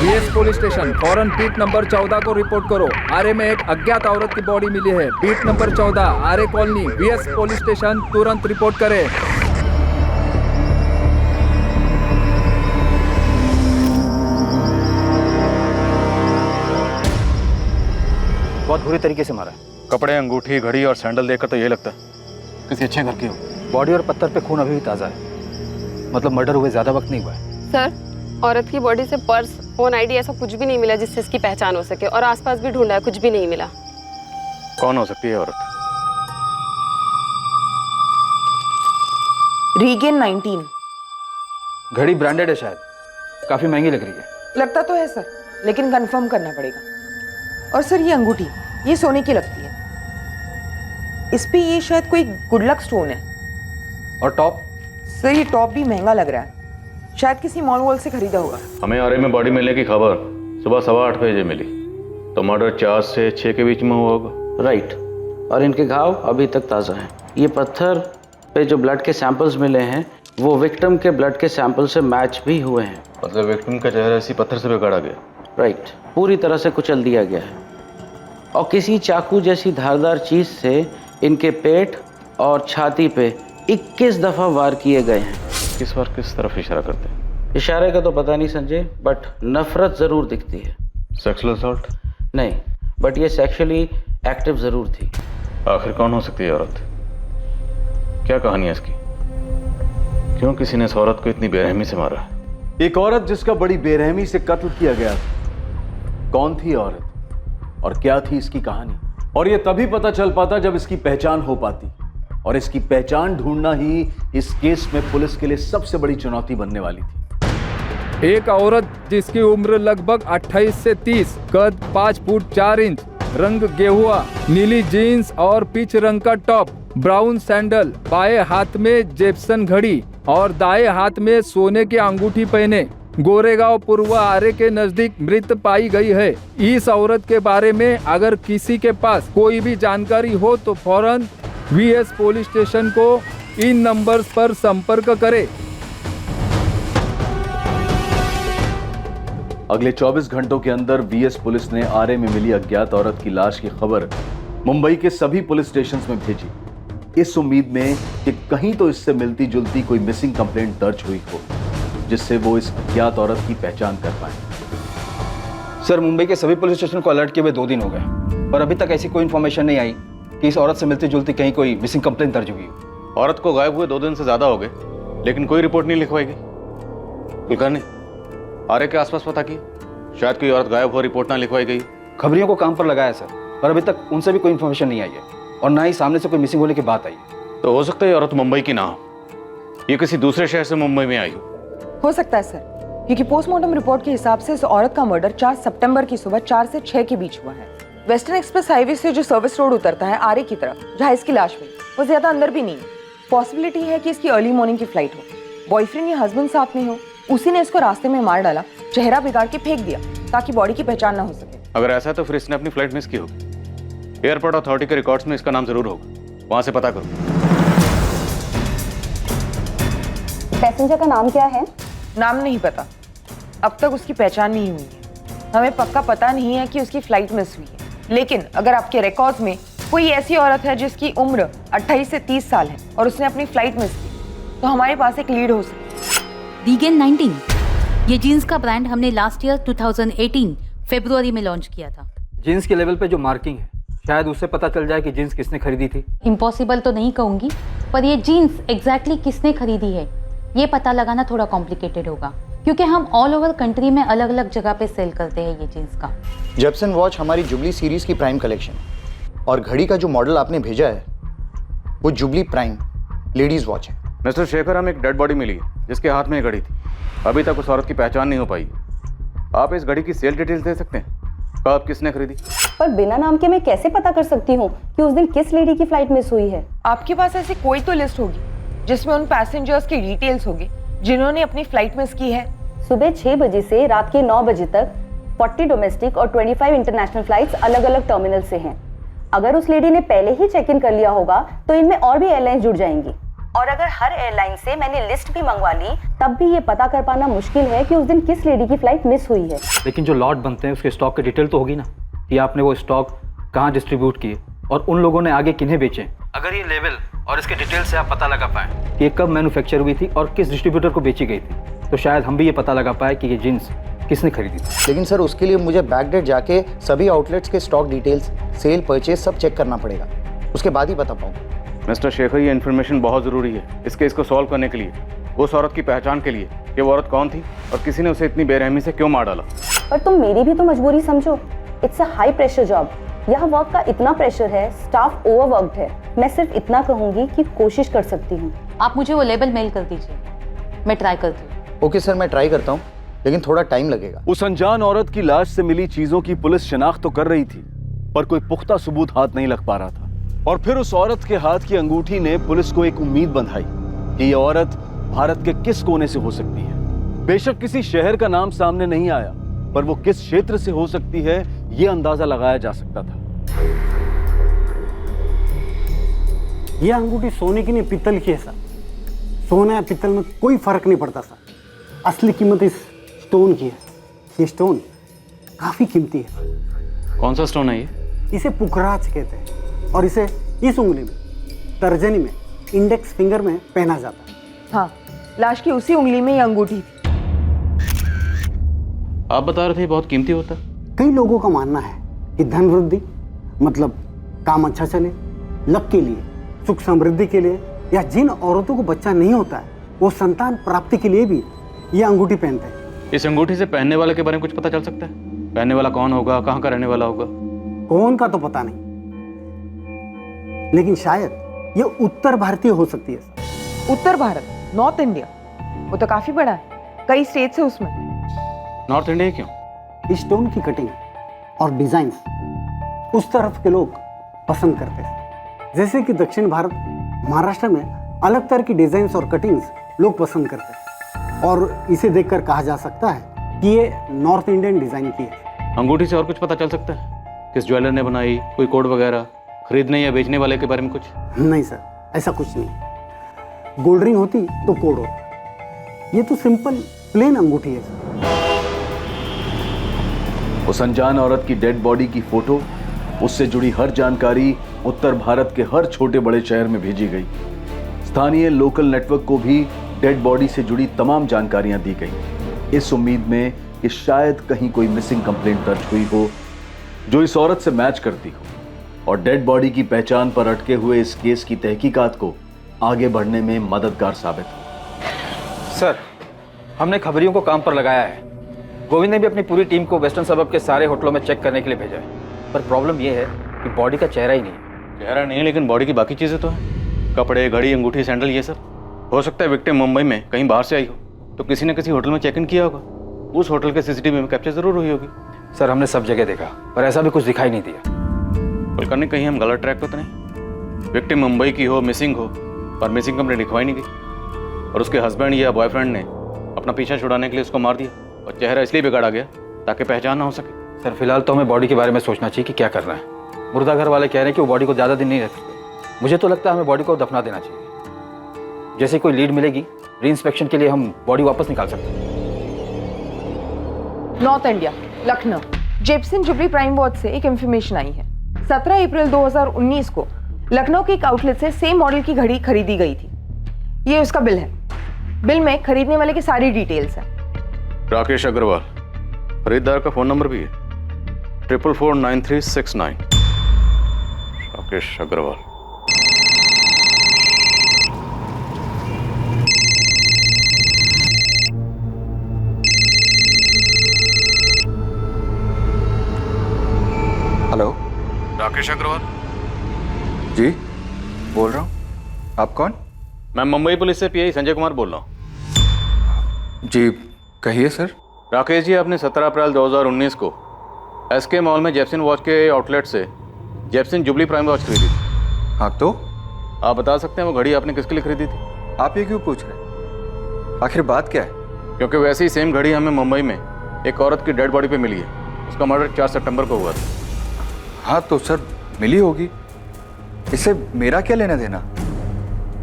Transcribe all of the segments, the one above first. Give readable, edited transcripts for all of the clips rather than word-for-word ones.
BS police station फौरन beat number 14 को report करो। आरे में एक अज्ञात औरत की बॉडी मिली है। बीट नंबर 14 आरे कॉलोनी बीएस पुलिस स्टेशन तुरंत रिपोर्ट करे। बहुत बुरी तरीके से मारा है। कपड़े, अंगूठी, घड़ी और सैंडल देखकर तो यही लगता है किसी अच्छे घर की हो। बॉडी और पत्थर पे खून अभी भी ताज़ा है, मतलब मर्डर हुए ज़्यादा वक्त नहीं हुआ है। सर, औरत की बॉडी से पर्स, फोन, आईडी ऐसा कुछ भी नहीं मिला जिससे इसकी पहचान हो सके, और आसपास भी ढूंढा है, कुछ भी नहीं मिला। कौन हो सकती है औरत? रीगेन 19। घड़ी ब्रांडेड है शायद, काफ़ी महंगी लग रही है। लगता तो है सर, लेकिन कंफर्म करना पड़ेगा। और सर ये अंगूठी, ये सोने की लगती है। इस पे ये शायद कोई गुड लक स्टोन है। और टॉप? सर ये टॉप भी महंगा लग रहा है, शायद किसी मॉल वॉल से खरीदा होगा। हमें आरे में बॉडी मिलने की खबर सुबह 8:15 बजे मिली, तो मर्डर 4 से 6 के बीच में हुआ होगा। राइट। और इनके घाव अभी तक ताज़ा हैं। ये पत्थर पे जो ब्लड के सैंपल्स मिले हैं वो विक्टिम के ब्लड के सैंपल से मैच भी हुए हैं। मतलब विक्टिम का चेहरा इसी पत्थर से बिगाड़ा गया। राइट, पूरी तरह से कुचल दिया गया है और किसी चाकू जैसी धारदार चीज़ से इनके पेट और छाती पे 21 दफ़ा वार किए गए हैं। किस बार किस तरफ इशारा करते हैं? इशारे का तो पता नहीं संजय, बट नफरत ज़रूर दिखती है। Sexual assault? नहीं, बट ये सेक्सुअली एक्टिव ज़रूर थी। आखिर कौन हो सकती है औरत? क्या कहानी है इसकी? क्यों किसी ने इस औरत को इतनी बेरहमी से मारा है? एक औरत जिसका बड़ी बेरहमी से कत्ल किया गया था। कौन थी औरत और क्या थी इसकी कहानी? और यह तभी पता चल पाता जब इसकी पहचान हो पाती, और इसकी पहचान ढूंढना ही इस केस में पुलिस के लिए सबसे बड़ी चुनौती बनने वाली थी। एक औरत जिसकी उम्र लगभग 28 से 30, कद 5 फुट 4 इंच, रंग गेहुआ, नीली जीन्स और पीच रंग का टॉप, ब्राउन सैंडल, बाएं हाथ में जेप्सन घड़ी और दाएं हाथ में सोने की अंगूठी पहने गोरेगांव पूर्व आरे के नजदीक मृत पाई गई है। इस औरत के बारे में अगर किसी के पास कोई भी जानकारी हो तो फौरन वीएस पुलिस स्टेशन को इन नंबर्स पर संपर्क करे। अगले 24 घंटों के अंदर वीएस पुलिस ने आरे में मिली अज्ञात औरत की लाश की खबर मुंबई के सभी पुलिस स्टेशंस में भेजी, इस उम्मीद में कि कहीं तो इससे मिलती जुलती कोई मिसिंग कंप्लेंट दर्ज हुई हो जिससे वो इस अज्ञात औरत की पहचान कर पाए। सर, मुंबई के सभी पुलिस स्टेशन को अलर्ट किए हुए 2 दिन हो गए और अभी तक ऐसी कोई इन्फॉर्मेशन नहीं आई कि इस औरत से मिलती जुलती कहीं कोई मिसिंग कंप्लेंट दर्ज हुई हो। औरत को गायब हुए 2 दिन से ज्यादा हो गए, लेकिन कोई रिपोर्ट नहीं लिखवाई गई। कुलकर्णी, आरे के आसपास पता किया, शायद कोई औरत गायब हुआ रिपोर्ट ना लिखवाई गई। खबरियों को काम पर लगाया सर, पर अभी तक उनसे भी कोई इन्फॉर्मेशन नहीं आई है और ना ही सामने से कोई मिसिंग होने की बात आई है। तो हो सकता है औरत मुंबई की ना हो, ये किसी दूसरे शहर से मुंबई में आई हो सकता है सर, क्योंकि पोस्टमार्टम रिपोर्ट के हिसाब से इस औरत का मर्डर 4 सितंबर की सुबह 4 से 6 के बीच हुआ है। वेस्टर्न एक्सप्रेस हाईवे से जो सर्विस रोड उतरता है आरे की तरफ, जहाँ इसकी लाश मिली, वो ज्यादा अंदर भी नहीं है। पॉसिबिलिटी है कि इसकी अर्ली मॉर्निंग की फ्लाइट हो, बॉयफ्रेंड या हस्बैंड साथ में हो, उसी ने इसको रास्ते में मार डाला, चेहरा बिगाड़ के फेंक दिया ताकि बॉडी की पहचान ना हो सके। अगर ऐसा है तो फिर इसने अपनी फ्लाइट मिस की होगी। एयरपोर्ट अथॉरिटी के रिकॉर्ड्स में इसका नाम जरूर होगा, वहां से पता करो। पैसेंजर का नाम क्या है? नाम नहीं पता, अब तक उसकी पहचान नहीं हुई है। हमें पक्का पता नहीं है कि उसकी फ्लाइट मिस हुई है, लेकिन अगर आपके रिकॉर्ड्स में कोई ऐसी औरत है जिसकी उम्र 28 से 30 साल है और उसने अपनी फ्लाइट मिस की, तो हमारे पास एक लीड हो सकती है। रीगेन 19, ये जीन्स का ब्रांड हमने लास्ट ईयर 2018 फरवरी में लॉन्च किया था। जीन्स के लेवल पे जो मार्किंग है, शायद उससे पता चल जाए कि जीन्स किसने खरीदी थी। इम्पॉसिबल तो नहीं कहूँगी, पर ये जीन्स एग्जैक्टली किसने खरीदी है ये पता लगाना थोड़ा कॉम्प्लिकेटेड होगा, क्योंकि हम ऑल ओवर कंट्री में अलग अलग जगह पे सेल करते हैं ये जीन्स का। जेप्सन वॉच हमारी जुबली सीरीज की प्राइम कलेक्शन, और घड़ी का जो मॉडल आपने भेजा है वो जुबली प्राइम लेडीज वॉच है। मिस्टर शेखर, हमें एक डेड बॉडी मिली है जिसके हाथ में घड़ी थी। अभी तक उस औरत की पहचान नहीं हो पाई। आप इस घड़ी की सेल डिटेल्स दे सकते हैं? कब किसने खरीदी? पर बिना नाम के मैं कैसे पता कर सकती हूँ कि उस दिन किस लेडी की फ्लाइट मिस हुई है? आपके पास ऐसी कोई तो लिस्ट होगी जिसमें उन पैसेंजर्स की डिटेल्स होगी जिन्होंने अपनी फ्लाइट मिस की है। सुबह 6 बजे से रात के 9 बजे तक 40 डोमेस्टिक और 25 इंटरनेशनल फ्लाइट्स अलग अलग टर्मिनल से हैं। अगर उस लेडी ने पहले ही चेक इन कर लिया होगा तो इनमें और भी एयरलाइंस जुड़ जाएंगी। और अगर हर एयरलाइन से मैंने लिस्ट भी मंगवा ली तब भी ये पता कर पाना मुश्किल है कि उस दिन किस लेडी की फ्लाइट मिस हुई है। लेकिन जो लॉट बनते हैं उसके स्टॉक की डिटेल तो होगी ना, कि आपने वो स्टॉक कहाँ डिस्ट्रीब्यूट किए और उन लोगों ने आगे किन्हें बेचे। अगर ये लेवल और इसके डिटेल से आप पता लगा पाए कि ये कब मैन्युफैक्चर हुई थी और किस डिस्ट्रीब्यूटर को बेची गई थी, तो शायद हम भी ये पता लगा पाए कि ये जीन्स किसने खरीदी थी। लेकिन सर उसके लिए मुझे बैकडेट जाके सभी आउटलेट्स के स्टॉक डिटेल्स, सेल, परचेज सब चेक करना पड़ेगा, उसके बाद ही बता पाऊंगा। मिस्टर शेखर, ये इन्फॉर्मेशन बहुत ज़रूरी है इस केस को सॉल्व करने के लिए, उस औरत की पहचान के लिए कि वो औरत कौन थी और किसी ने उसे इतनी बेरहमी से क्यों मार डाला। पर तुम मेरी भी तो मजबूरी समझो। It's a high pressure job, यहाँ वर्क का इतना प्रेशर है, स्टाफ ओवरवर्क्ड है। मैं सिर्फ इतना कहूंगी कि कोशिश कर सकती हूँ। आप मुझे वो लेबल मेल कर दीजिए, मैं ट्राई करती हूँ। ओके सर, मैं ट्राई करता हूँ, लेकिन थोड़ा टाइम लगेगा। उस अनजान औरत की लाश से मिली चीजों की पुलिस शिनाख्त तो कर रही थी, पर कोई पुख्ता सबूत हाथ नहीं लग पा रहा था। और फिर उस औरत के हाथ की अंगूठी ने पुलिस को एक उम्मीद बंधाई कि ये औरत भारत के किस कोने से हो सकती है। बेशक किसी शहर का नाम सामने नहीं आया, पर वो किस क्षेत्र से हो सकती है ये अंदाजा लगाया जा सकता था। ये अंगूठी सोने की नहीं पीतल की है सर। सोना या पीतल में कोई फर्क नहीं पड़ता सर, असली कीमत इस स्टोन की है। ये स्टोन काफी कीमती है। कौन सा स्टोन है ये? इसे पुखराज कहते हैं और इसे इस उंगली में, तर्जनी में, इंडेक्स फिंगर में पहना जाता है। हाँ, लाश की उसी उंगली में ये अंगूठी थी। आप बता रहे थे बहुत कीमती होता है। कई लोगों का मानना है कि धन वृद्धि मतलब काम अच्छा चले, लक के लिए, सुख समृद्धि के लिए, या जिन औरतों को बच्चा नहीं होता है वो संतान प्राप्ति के लिए भी ये अंगूठी पहनते हैं। इस अंगूठी से पहनने वाले के बारे में कुछ पता चल सकता है? पहनने वाला कौन होगा, कहाँ का रहने वाला होगा? कौन का तो पता नहीं, लेकिन शायद ये उत्तर भारतीय हो सकती है। उत्तर भारत, नॉर्थ इंडिया, वो तो काफी बड़ा है, कई स्टेट्स है उसमें। नॉर्थ इंडिया क्यों? इस स्टोन की कटिंग और डिजाइन्स उस तरफ के लोग पसंद करते हैं। जैसे कि दक्षिण भारत, महाराष्ट्र में अलग तरह की डिजाइन्स और कटिंग्स लोग पसंद करते हैं, और इसे देखकर कहा जा सकता है कि ये नॉर्थ इंडियन डिजाइन की है। अंगूठी से और कुछ पता चल सकता है? किस ज्वेलर ने बनाई, कोई कोड वगैरह, खरीदने या बेचने वाले के बारे में कुछ? नहीं सर, ऐसा कुछ नहीं। गोल्ड रिंग होती तो कोड होता, ये तो सिंपल प्लेन अंगूठी है सर। उस अनजान औरत की डेड बॉडी की फोटो, उससे जुड़ी हर जानकारी उत्तर भारत के हर छोटे बड़े शहर में भेजी गई। स्थानीय लोकल नेटवर्क को भी डेड बॉडी से जुड़ी तमाम जानकारियां दी गई, इस उम्मीद में कि शायद कहीं कोई मिसिंग कंप्लेंट दर्ज हुई हो जो इस औरत से मैच करती हो और डेड बॉडी की पहचान पर अटके हुए इस केस की तहकीकात को आगे बढ़ने में मददगार साबित हो। सर, हमने खबरियों को काम पर लगाया है। गोविंद ने भी अपनी पूरी टीम को वेस्टर्न सबअर्ब के सारे होटलों में चेक करने के लिए भेजा है, पर प्रॉब्लम यह है कि बॉडी का चेहरा ही नहीं है। चेहरा नहीं है, लेकिन बॉडी की बाकी चीज़ें तो हैं, कपड़े, घड़ी, अंगूठी, सैंडल, ये सब। हो सकता है विक्टिम मुंबई में कहीं बाहर से आई हो, तो किसी ने किसी होटल में चेक इन किया होगा, उस होटल के सीसीटीवी में कैप्चर जरूर हुई होगी। सर, हमने सब जगह देखा, पर ऐसा भी कुछ दिखाई नहीं दिया। कुलकर्णी, कहीं हम गलत ट्रैक पर तो नहीं? विक्टिम मुंबई की हो, मिसिंग हो, और मिसिंग कंप्लेंट लिखवाई नहीं गई, और उसके हस्बैंड या बॉयफ्रेंड ने अपना पीछा छुड़ाने के लिए उसको मार दिया, और चेहरा इसलिए बिगाड़ा गया ताकि पहचान ना हो सके। सर, फिलहाल तो हमें बॉडी के बारे में सोचना चाहिए कि क्या करना है। मुर्दा घर वाले कह रहे हैं कि वो बॉडी को ज़्यादा दिन नहीं रख सकते। मुझे तो लगता है हमें बॉडी को दफना देना चाहिए। जैसे कोई लीड मिलेगी, री इंस्पेक्शन के लिए हम बॉडी वापस निकाल सकते हैं। North India, Lucknow, Jepson jubilee prime watch से एक इंफॉर्मेशन आई है। 17 अप्रैल 2019 को लखनऊ के एक आउटलेट से सेम मॉडल की घड़ी खरीदी गई थी। ये उसका बिल है। बिल में खरीदने वाले की सारी डिटेल्स हैं। राकेश अग्रवाल, खरीदार का फोन नंबर भी है 444939। राकेश अग्रवाल। हेलो, राकेश अग्रवाल जी बोल रहा हूँ। आप कौन? मैं मुंबई पुलिस से पीआई संजय कुमार बोल रहा हूँ। जी कहिए सर। राकेश जी, आपने 17 अप्रैल 2019 को एसके मॉल में जेपसन वॉच के आउटलेट से जेपसन जुबली प्राइम वॉच खरीदी थी। हाँ, तो आप बता सकते हैं वो घड़ी आपने किसके लिए खरीदी थी? आप ये क्यों पूछ रहे हैं? आखिर बात क्या है? क्योंकि वैसे ही सेम घड़ी हमें मुंबई में एक औरत की डेड बॉडी पे मिली है। उसका मर्डर 4 सितंबर को हुआ था। हाँ तो सर, मिली होगी, इससे मेरा क्या लेना देना?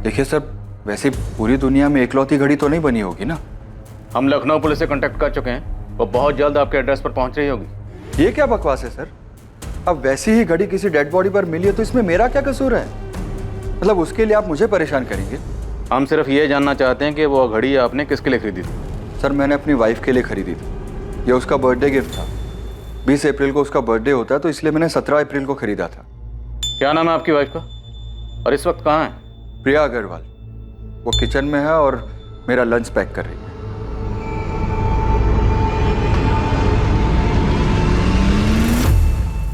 देखिए सर, वैसे पूरी दुनिया में इकलौती घड़ी तो नहीं बनी होगी ना? हम लखनऊ पुलिस से कांटेक्ट कर चुके हैं, वो बहुत जल्द आपके एड्रेस पर पहुंच रही होगी। ये क्या बकवास है सर? अब वैसी ही घड़ी किसी डेड बॉडी पर मिली है तो इसमें मेरा क्या कसूर है? मतलब उसके लिए आप मुझे परेशान करेंगे? हम सिर्फ ये जानना चाहते हैं कि वो घड़ी आपने किसके लिए खरीदी थी। सर मैंने अपनी वाइफ के लिए खरीदी थी, ये उसका बर्थडे गिफ्ट था। 20 अप्रैल को उसका बर्थडे होता है तो इसलिए मैंने 17 अप्रैल को खरीदा था। क्या नाम है आपकी वाइफ का और इस वक्त कहाँ है? प्रिया अग्रवाल, वो किचन में है और मेरा लंच पैक कर रही है।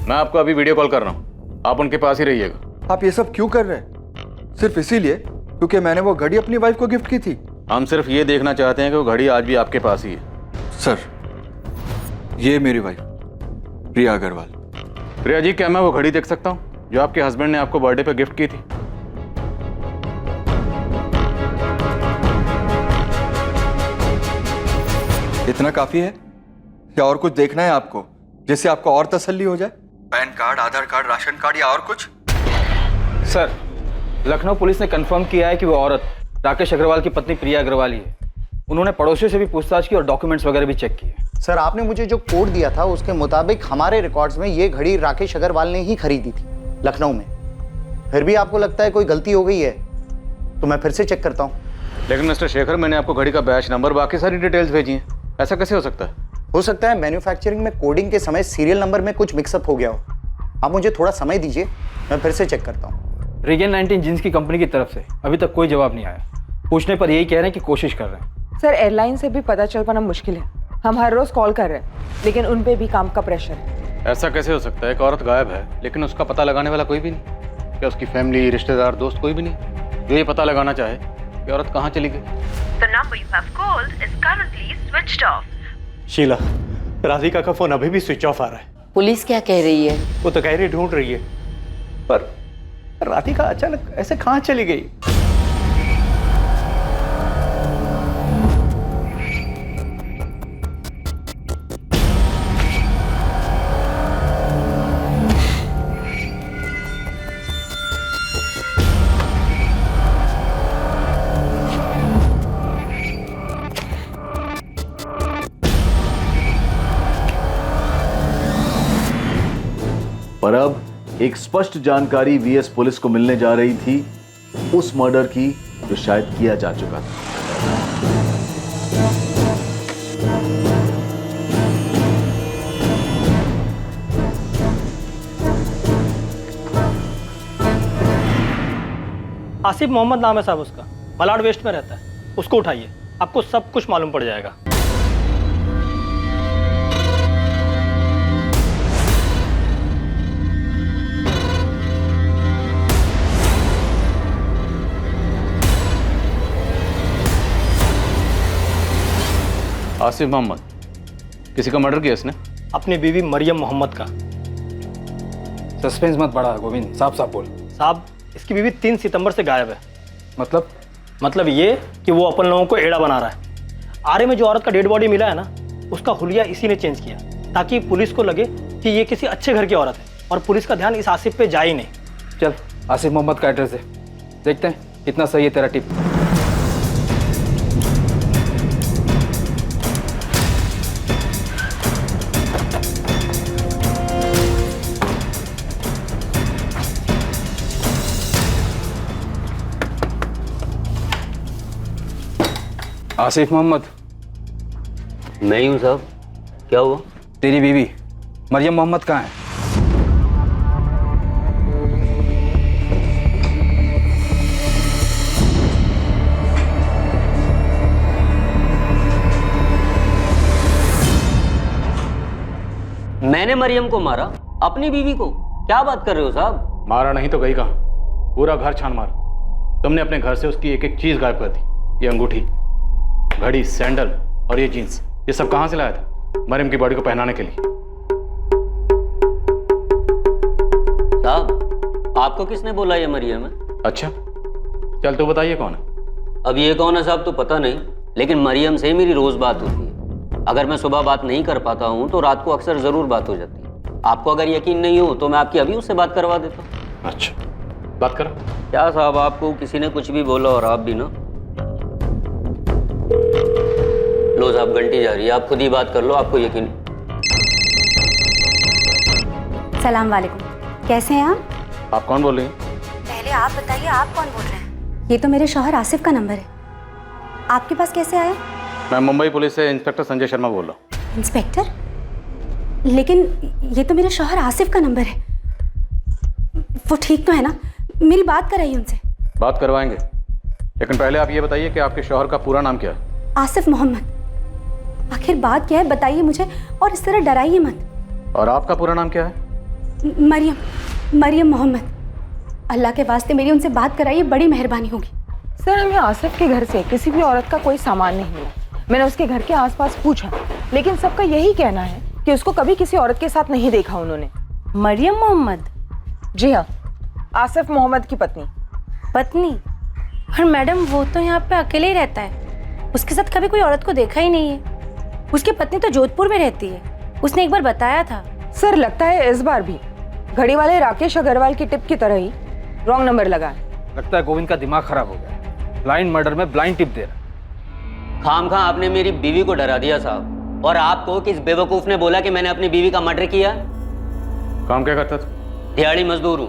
मैं आपको अभी वीडियो कॉल कर रहा हूँ, आप उनके पास ही रहिएगा। आप ये सब क्यों कर रहे हैं? सिर्फ इसीलिए क्योंकि मैंने वो घड़ी अपनी वाइफ को गिफ्ट की थी? हम सिर्फ ये देखना चाहते हैं कि वो घड़ी आज भी आपके पास ही है। सर ये मेरी वाइफ प्रिया अग्रवाल। प्रिया जी, क्या मैं वो घड़ी देख सकता हूँ जो आपके हस्बैंड ने आपको बर्थडे पे गिफ्ट की थी? इतना काफी है या और कुछ देखना है आपको जिससे आपको और तसल्ली हो जाए? पैन कार्ड, आधार कार्ड, राशन कार्ड या और कुछ? सर, लखनऊ पुलिस ने कंफर्म किया है कि वो औरत राकेश अग्रवाल की पत्नी प्रिया अग्रवाल ही है। उन्होंने पड़ोसियों से भी पूछताछ की और डॉक्यूमेंट्स वगैरह भी चेक किए। सर आपने मुझे जो कोड दिया था उसके मुताबिक हमारे रिकॉर्ड्स में ये घड़ी राकेश अग्रवाल ने ही खरीदी थी लखनऊ में। फिर भी आपको लगता है कोई गलती हो गई है तो मैं फिर से चेक करता हूँ। लेकिन मिस्टर शेखर, मैंने आपको घड़ी का बैच नंबर, बाकी सारी डिटेल्स भेजी हैं, ऐसा कैसे हो सकता है? हो सकता है मैन्युफैक्चरिंग में कोडिंग के समय सीरियल नंबर में कुछ मिक्सअप हो गया हो। आप मुझे थोड़ा समय दीजिए, मैं फिर से चेक करता हूँ। रीगन 19 जींस की कंपनी की तरफ से अभी तक कोई जवाब नहीं आया। पूछने पर यही कह रहे हैं कि कोशिश कर रहे हैं। सर एयरलाइन से भी पता चल पाना मुश्किल है। हम हर रोज कॉल कर रहे हैं लेकिन उन पे भी काम का प्रेशर है। ऐसा कैसे हो सकता है? एक औरत गायब है लेकिन उसका पता लगाने वाला कोई भी नहीं। क्या उसकी फैमिली, रिश्तेदार, दोस्त कोई भी नहीं जो ये पता लगाना चाहे कि औरत कहाँ चली गई? The number you have called is currently switched off. Sheila, Radhika का फोन अभी भी स्विच ऑफ आ रहा है। पुलिस क्या कह रही है? वो तो कह रही ढूंढ रही है, पर राधिका अचानक ऐसे कहाँ चली गई? पर अब एक स्पष्ट जानकारी वीएस पुलिस को मिलने जा रही थी उस मर्डर की जो शायद किया जा चुका था। आसिफ मोहम्मद नाम है साहब उसका, मलाड वेस्ट में रहता है। उसको उठाइए, आपको सब कुछ मालूम पड़ जाएगा। आसिफ मोहम्मद, किसी का मर्डर किया इसने? अपनी बीवी मरियम मोहम्मद का। सस्पेंस मत बढ़ा गोविंद, साफ साफ बोल। साहब, इसकी बीवी 3 सितंबर से गायब है। मतलब ये कि वो अपन लोगों को एड़ा बना रहा है। आरे में जो औरत का डेड बॉडी मिला है ना, उसका हुलिया इसी ने चेंज किया ताकि पुलिस को लगे कि ये किसी अच्छे घर की औरत है और पुलिस का ध्यान इस आसिफ पे जाए ही नहीं। चल आसिफ मोहम्मद का एड्रेस है, देखते हैं कितना सही है तेरा टिप। आसिफ मोहम्मद। मैं ही हूँ साहब। क्या हुआ? तेरी बीवी मरियम मोहम्मद कहाँ है? मैंने मरियम को मारा? अपनी बीवी को? क्या बात कर रहे हो साहब? मारा नहीं तो गई कहाँ? पूरा घर छान मारा। तुमने अपने घर से उसकी एक एक चीज गायब कर दी। ये अंगूठी, घड़ी, सैंडल और ये जीन्स, ये सब कहां से लाया था मरियम की बॉडी को पहनाने के लिए? साहब, आपको किसने बोला ये मरियम है? अच्छा, चल तो बताइए कौन है? अब ये कौन है साहब तो पता नहीं, लेकिन मरियम से मेरी रोज बात होती है। अगर मैं सुबह बात नहीं कर पाता हूँ तो रात को अक्सर जरूर बात हो जाती है। आपको अगर यकीन नहीं हो तो मैं आपकी अभी उससे बात करवा देता हूँ। अच्छा, बात करो। क्या साहब, आपको किसी ने कुछ भी बोला और आप भी ना लो साहब, घंटी जा रही है, आप खुद ही बात कर लो, आपको यकीन। सलाम वालेकुम, कैसे हैं आप कौन बोल रही हैं? पहले आप बताइए, आप कौन बोल रहे हैं? ये तो मेरे शौहर आसिफ का नंबर है, आपके पास कैसे आया? मैं मुंबई पुलिस से इंस्पेक्टर संजय शर्मा बोल रहा हूँ। इंस्पेक्टर? लेकिन ये तो मेरे शौहर आसिफ का नंबर है। वो ठीक तो है ना? मेरी बात कराइए उनसे। बात करवाएंगे, लेकिन पहले आप ये बताइए कि आपके शौहर का पूरा नाम क्या है? आसिफ मोहम्मद। आखिर बात क्या है बताइए मुझे, और इस तरह डराइए मत। और आपका पूरा नाम क्या है? मरियम मोहम्मद। अल्लाह के वास्ते मेरी उनसे बात कराइए, बड़ी मेहरबानी होगी। सर, हमें आसिफ के घर से किसी भी औरत का कोई सामान नहीं मिला। मैंने उसके घर के आसपास पूछा, लेकिन सबका यही कहना है कि उसको कभी किसी औरत के साथ नहीं देखा उन्होंने। मरियम मोहम्मद? जी हाँ, आसिफ मोहम्मद की पत्नी। पत्नी? और मैडम वो तो यहाँ पे अकेले ही रहता है, उसके साथ कभी कोई औरत को देखा ही नहीं है। उसकी पत्नी तो जोधपुर में रहती है, उसने एक बार बताया था। सर, लगता है इस बार भी घड़ी वाले राकेश अग्रवाल की टिप की तरह ही रॉन्ग नंबर लगा है। लगता है गोविंद का दिमाग खराब हो गया, ब्लाइंड मर्डर में ब्लाइंड टिप दे रहा। खामखा आपने मेरी बीवी को डरा दिया साहब। और आपको किस बेवकूफ ने बोला कि मैंने अपनी बीवी का मर्डर किया? काम क्या करता था? दिहाड़ी मजदूर हूँ,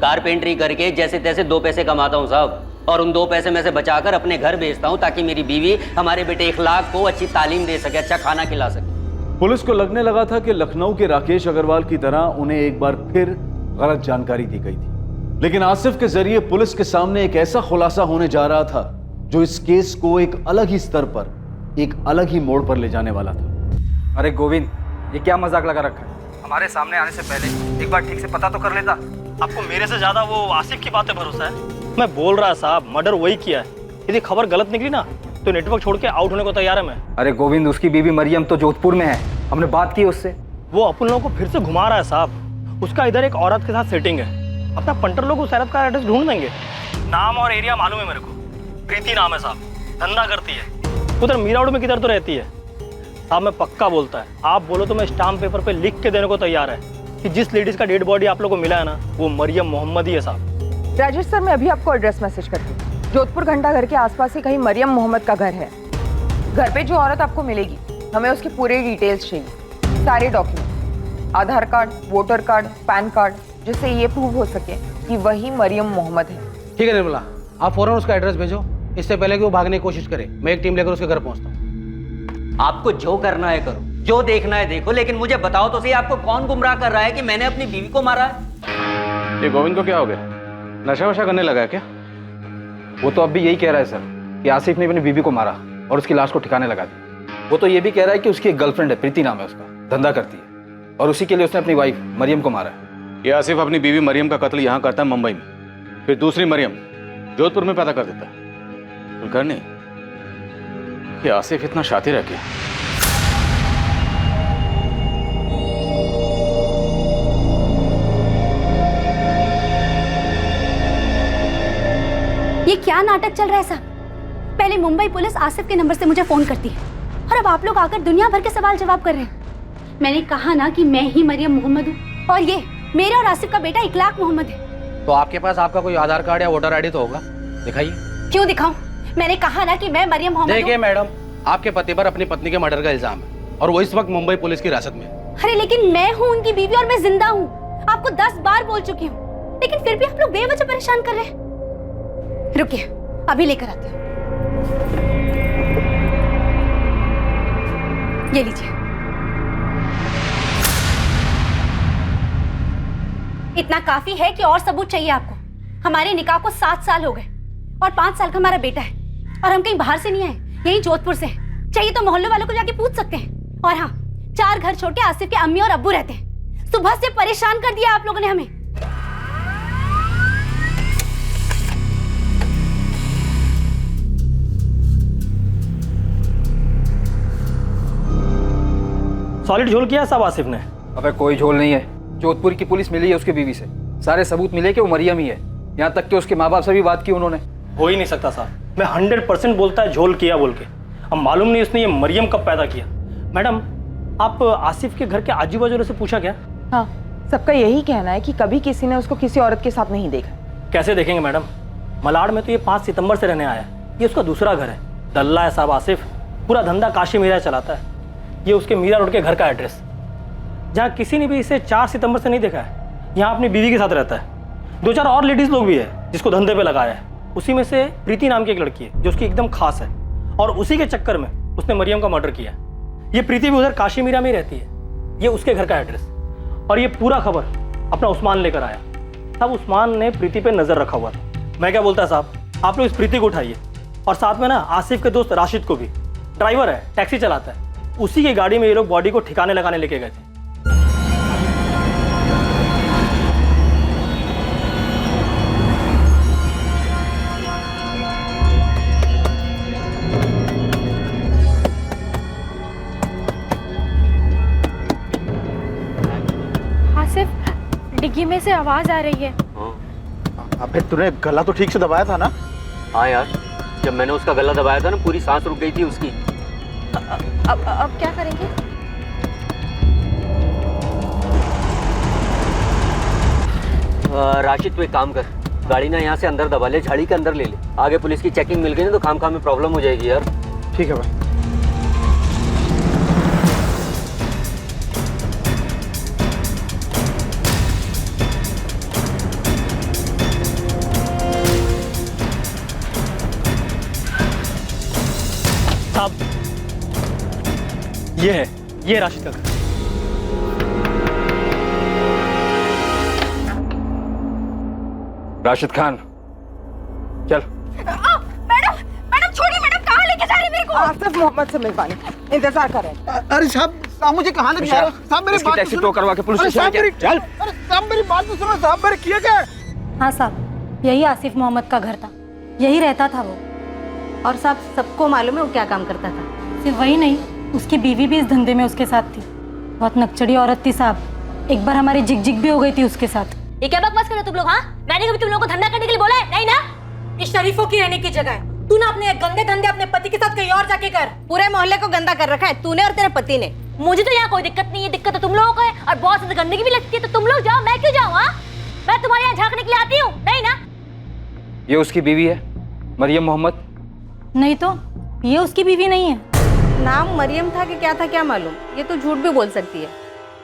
कारपेंटरी करके जैसे तैसे 2 पैसे कमाता हूँ साहब, और उन 2 पैसे में से बचाकर अपने घर भेजता हूँ ताकि मेरी बीवी हमारे बेटे इखलाक को अच्छी तालीम दे सके, अच्छा खाना खिला सके। पुलिस को लगने लगा था कि लखनऊ के राकेश अग्रवाल की तरह उन्हें एक बार फिर गलत जानकारी दी गई थी, लेकिन आसिफ के जरिए पुलिस के सामने एक ऐसा खुलासा होने जा रहा था जो इस केस को एक अलग ही स्तर पर, एक अलग ही मोड़ पर ले जाने वाला था। अरे गोविंद, ये क्या मजाक लगा रखा है? हमारे सामने आने से पहले एक बार ठीक से पता तो कर लेता। आपको मेरे से ज्यादा वो आसिफ की बातें भरोसा है? मैं बोल रहा साहब, मर्डर वही किया है। यदि खबर गलत निकली ना तो नेटवर्क छोड़ के आउट होने को तैयार है मैं। अरे गोविंद, उसकी बीवी मरियम तो जोधपुर में है, हमने बात की उससे। वो अपन लोगों को फिर से घुमा रहा है साहब। उसका इधर एक औरत के साथ सेटिंग है। अपना पंटर लोग उस औरत का एड्रेस ढूंढ देंगे। नाम और एरिया मालूम है मेरे को, प्रीति नाम है साहब, धंधा करती है उधर मीरा रोड में, किधर तो रहती है साहब। मैं पक्का बोलता है, आप बोलो तो मैं स्टाम्प पेपर पे लिख के देने को तैयार है कि जिस लेडीज का डेड बॉडी आप लोगों को मिला है ना, वो मरियम मोहम्मद ही है साहब। राजेश सर, मैं अभी आपको एड्रेस मैसेज करती हूँ। जोधपुर घंटा घर के आसपास ही कहीं मरियम मोहम्मद का घर है। घर पे जो औरत आपको मिलेगी, हमें उसके पूरे डिटेल्स चाहिए, सारे document, Aadhaar card, voter card, PAN card, जिससे ये प्रूव हो सके कि वही मरियम मोहम्मद है। ठीक है निर्मला, आप फौरन उसका एड्रेस भेजो, इससे पहले कि वो भागने की कोशिश करे। मैं एक टीम लेकर उसके घर पहुंचता हूँ। आपको जो करना है करो, जो देखना है देखो, लेकिन मुझे बताओ तो सही, आपको कौन गुमराह कर रहा है कि मैंने अपनी बीवी को मारा है? ये गोविंद को क्या हो गया? नशा वशा करने लगा है क्या? वो तो अब भी यही कह रहा है सर कि आसिफ ने अपनी बीवी को मारा और उसकी लाश को ठिकाने लगा दी। वो तो ये भी कह रहा है कि उसकी एक गर्लफ्रेंड है, प्रीति नाम है उसका, धंधा करती है, और उसी के लिए उसने अपनी वाइफ मरियम को मारा है। ये आसिफ अपनी बीवी मरियम का कत्ल यहाँ करता है मुंबई में, फिर दूसरी मरियम जोधपुर में पैदा कर देता है। घर नहीं, ये आसिफ इतना शातिर है क्या? ये क्या नाटक चल रहा है साहब? पहले मुंबई पुलिस आसिफ के नंबर से मुझे फोन करती है, और अब आप लोग आकर दुनिया भर के सवाल जवाब कर रहे हैं। मैंने कहा ना कि मैं ही मरियम मोहम्मद हूँ, और ये मेरे और आसिफ का बेटा इखलाक मोहम्मद है। तो आपके पास आपका कोई आधार कार्ड या वोटर आईडी तो होगा, दिखाइए। क्यों दिखाऊं? मैंने कहा ना कि मैं मरियम मोहम्मद हूँ। देखिए मैडम, आपके पति पर अपनी पत्नी के मर्डर का इल्जाम है और वो इस वक्त मुंबई पुलिस की हिरासत में है। अरे लेकिन मैं हूँ उनकी बीवी और मैं जिंदा हूँ। आपको 10 बार बोल चुकी हूँ, लेकिन फिर भी आप लोग बेवजह परेशान कर रहे हैं। रुकिए, अभी लेकर आती हूँ। ये लीजिए। इतना काफी है कि और सबूत चाहिए आपको? हमारे निकाह को 7 साल हो गए और 5 साल का हमारा बेटा है, और हम कहीं बाहर से नहीं आए, यही जोधपुर से हैं। चाहिए तो मोहल्ले वालों को जाके पूछ सकते हैं। और हाँ, 4 घर छोड़ के आसिफ के अम्मी और अब्बू रहते हैं। सुबह से परेशान कर दिया आप लोगों ने हमें। सॉलिड झोल किया सब आसिफ ने। अबे कोई झोल नहीं है, जोधपुर की पुलिस मिली है उसकी बीवी से, सारे सबूत मिले कि वो मरियम ही है। यहाँ तक कि उसके माँ बाप से भी बात की उन्होंने। हो ही नहीं सकता साहब, मैं 100% बोलता है झोल किया बोल के। अब मालूम नहीं उसने ये मरियम कब पैदा किया। मैडम, आप आसिफ के घर के आजू बाजू से पूछा क्या? हाँ, सबका यही कहना है कि कभी किसी ने उसको किसी औरत के साथ नहीं देखा। कैसे देखेंगे मैडम, मलाड में तो ये 5 सितंबर से रहने आया है, ये उसका दूसरा घर है। दल्ला है साहब आसिफ, पूरा धंधा काशी मीरा चलाता है। ये उसके मीरा रोड के घर का एड्रेस, जहाँ किसी ने भी इसे 4 सितंबर से नहीं देखा है। यहाँ अपनी बीवी के साथ रहता है। 2-4 और लेडीज लोग भी है जिसको धंधे पे लगाया है। उसी में से प्रीति नाम की एक लड़की है जो उसकी एकदम खास है, और उसी के चक्कर में उसने मरियम का मर्डर किया। ये प्रीति भी उधर काशी मीरा में ही रहती है। ये उसके घर का एड्रेस, और ये पूरा खबर अपना उस्मान लेकर आया। तब उस्मान ने प्रीति पे नजर रखा हुआ था। मैं क्या बोलता है साहब, आप लोग इस प्रीति को उठाइए, और साथ में ना आसिफ के दोस्त राशिद को भी। ड्राइवर है, टैक्सी चलाता है, उसी की गाड़ी में ये लोग बॉडी को ठिकाने लगाने लेके गए थे। आसिफ, डिग्गी में से आवाज आ रही है। अबे तूने गला तो ठीक से दबाया था ना? हाँ यार, जब मैंने उसका गला दबाया था ना, पूरी सांस रुक गई थी उसकी। अब क्या करेंगे? राशिद तू एक काम कर, गाड़ी ना यहाँ से अंदर दबा ले, झाड़ी के अंदर ले ले। आगे पुलिस की चेकिंग मिल गई ना तो खाम में प्रॉब्लम हो जाएगी यार। ठीक है भाई। साहब, ये है, ये राशिद का घर। राशिद खान, चल। मैडम, छोड़िए मैडम, कहाँ लेके जा रही है मेरे को? आसिफ मोहम्मद से मिलवाने, इंतजार करें। अरे साहब मुझे कहाँ लेके जा रहे हो? साहब मेरी बात टैक्सी टो करवा के पुलिस स्टेशन चल। अरे साहब मेरी बात तो सुनो, साहब मेरे किया क्या? हाँ साहब, यही आसिफ मोहम्मद का घर था, यही रहता था वो। और साहब सबको मालूम है वो क्या काम करता था। सिर्फ वही नहीं, उसकी बीवी भी इस धंधे में उसके साथ थी। बहुत नकचड़ी औरत थी साहब, एक बार हमारी जिग भी हो गई थी उसके साथ। ये क्या बकवास कर रहे हो तुम लोग? हाँ, मैंने कभी तुम लोगों को धंधा करने के लिए बोला है? नहीं ना। ये शरीफों की रहने की जगह है। तू ना अपने गंदे धंधे अपने पति के साथ कहीं और जाके कर। पूरे मोहल्ले को गंदा कर रखा है तूने और तेरे पति ने। मुझे तो यहाँ कोई दिक्कत नहीं है, दिक्कत तो तुम लोगों को है। और बहुत ज्यादा गंदगी भी लगती है तो तुम लोग जाओ, मैं क्यों जाऊँ? हाँ, मैं तुम्हारे यहाँ झांकने के लिए आती हूँ? नहीं ना। ये उसकी बीवी है, मरियम मोहम्मद। नहीं तो, ये उसकी बीवी नहीं है। नाम मरियम था कि क्या था क्या मालूम, ये तो झूठ भी बोल सकती है।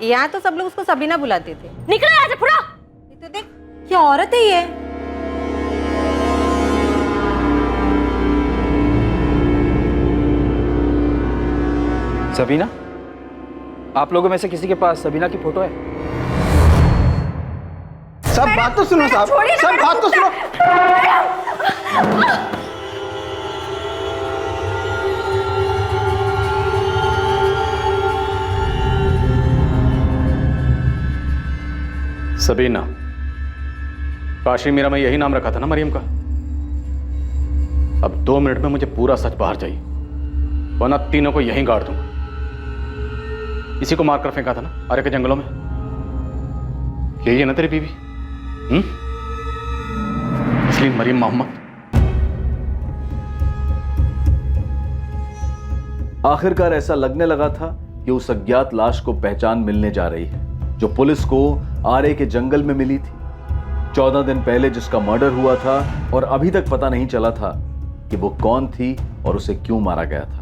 यहाँ तो सब लोग उसको सबीना बुलाते थे। निकलो यहाँ से, फुरा। तो देख, क्या औरत है ये? सबीना? आप लोगों में से किसी के पास सबीना की फोटो है? सब बात तो सुनो साहब, सब बात तो सुनो। सबीना, काशी मीरा में यही नाम रखा था ना मरियम का? अब 2 मिनट में मुझे पूरा सच बाहर चाहिए, वरना तीनों को यहीं गाड़ दूंगा। इसी को मारकर फेंका था ना आरे के जंगलों में? यही है ना तेरी बीवी? इसलिए मरियम मोहम्मद। आखिरकार ऐसा लगने लगा था कि उस अज्ञात लाश को पहचान मिलने जा रही है, जो पुलिस को आरे के जंगल में मिली थी। 14 दिन पहले जिसका मर्डर हुआ था, और अभी तक पता नहीं चला था कि वो कौन थी और उसे क्यों मारा गया था।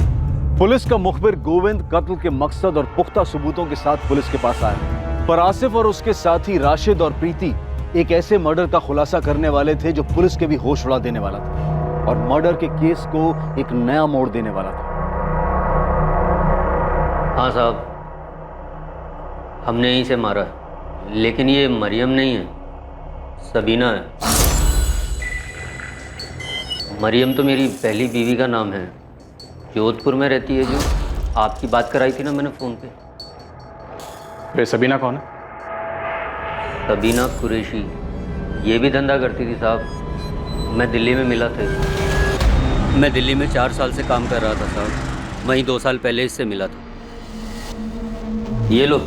पुलिस का मुखबिर गोविंद कत्ल के मकसद और पुख्ता सबूतों के साथ पुलिस के पास आया, पर आसिफ और उसके साथी राशिद और प्रीति एक ऐसे मर्डर का खुलासा करने वाले थे जो पुलिस के भी होश उड़ा देने वाला था, और मर्डर के केस को एक नया मोड़ देने वाला था। हाँ साहब, हमने यहीं से मारा, लेकिन ये मरियम नहीं है, सबीना है। मरियम तो मेरी पहली बीवी का नाम है, जोधपुर में रहती है, जो आपकी बात कराई थी ना मैंने फ़ोन पे। वे सबीना कौन है? सबीना कुरैशी, ये भी धंधा करती थी साहब। मैं दिल्ली में मिला था। मैं दिल्ली में 4 साल से काम कर रहा था साहब, वहीं 2 साल पहले इससे मिला था। ये लो,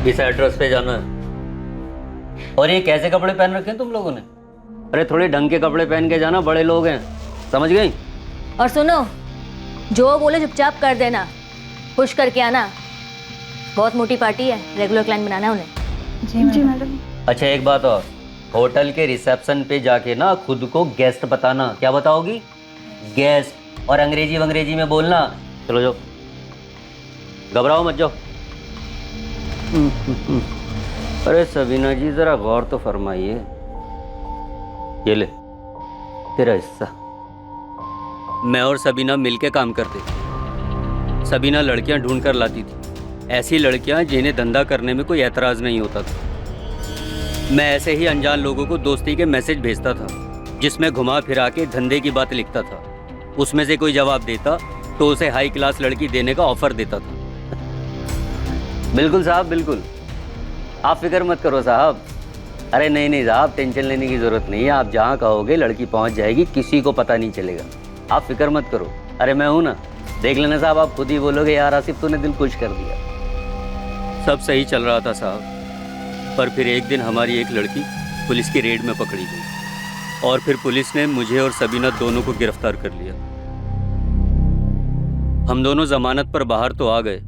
इस एड्रेस पे जाना है। और ये कैसे कपड़े पहन रखे हैं तुम लोगों ने? अरे थोड़े ढंग के कपड़े पहन के जाना, बड़े लोग हैं, समझ गई? और सुनो, जो बोले चुपचाप कर देना, खुश करके आना। बहुत मोटी पार्टी है, रेगुलर क्लाइंट बनाना है उन्हें। जी मैडम। अच्छा एक बात और, होटल के रिसेप्शन पे जाके ना खुद को गेस्ट बताना। क्या बताओगी? गेस्ट। और अंग्रेजी वंग्रेजी में बोलना। चलो जाओ, घबराओ मत जाओ। अरे सबीना जी जरा गौर तो फरमाइए, ये ले तेरा हिस्सा। मैं और सबीना मिलके काम करते थे। सबीना लड़कियां ढूंढ कर लाती थी, ऐसी लड़कियां जिन्हें धंधा करने में कोई एतराज़ नहीं होता था। मैं ऐसे ही अनजान लोगों को दोस्ती के मैसेज भेजता था, जिसमें घुमा फिरा के धंधे की बात लिखता था। उसमें से कोई जवाब देता तो उसे हाई क्लास लड़की देने का ऑफर देता था। बिल्कुल साहब, बिल्कुल, आप फिक्र मत करो साहब। अरे नहीं नहीं साहब, टेंशन लेने की ज़रूरत नहीं है। आप जहाँ कहोगे लड़की पहुँच जाएगी, किसी को पता नहीं चलेगा। आप फिक्र मत करो। अरे मैं हूँ ना, देख लेना साहब, आप खुद ही बोलोगे यार आसिफ तूने दिल खुश कर दिया। सब सही चल रहा था साहब, पर फिर एक दिन हमारी एक लड़की पुलिस की रेड में पकड़ी गई और फिर पुलिस ने मुझे और सबीना दोनों को गिरफ्तार कर लिया। हम दोनों जमानत पर बाहर तो आ गए,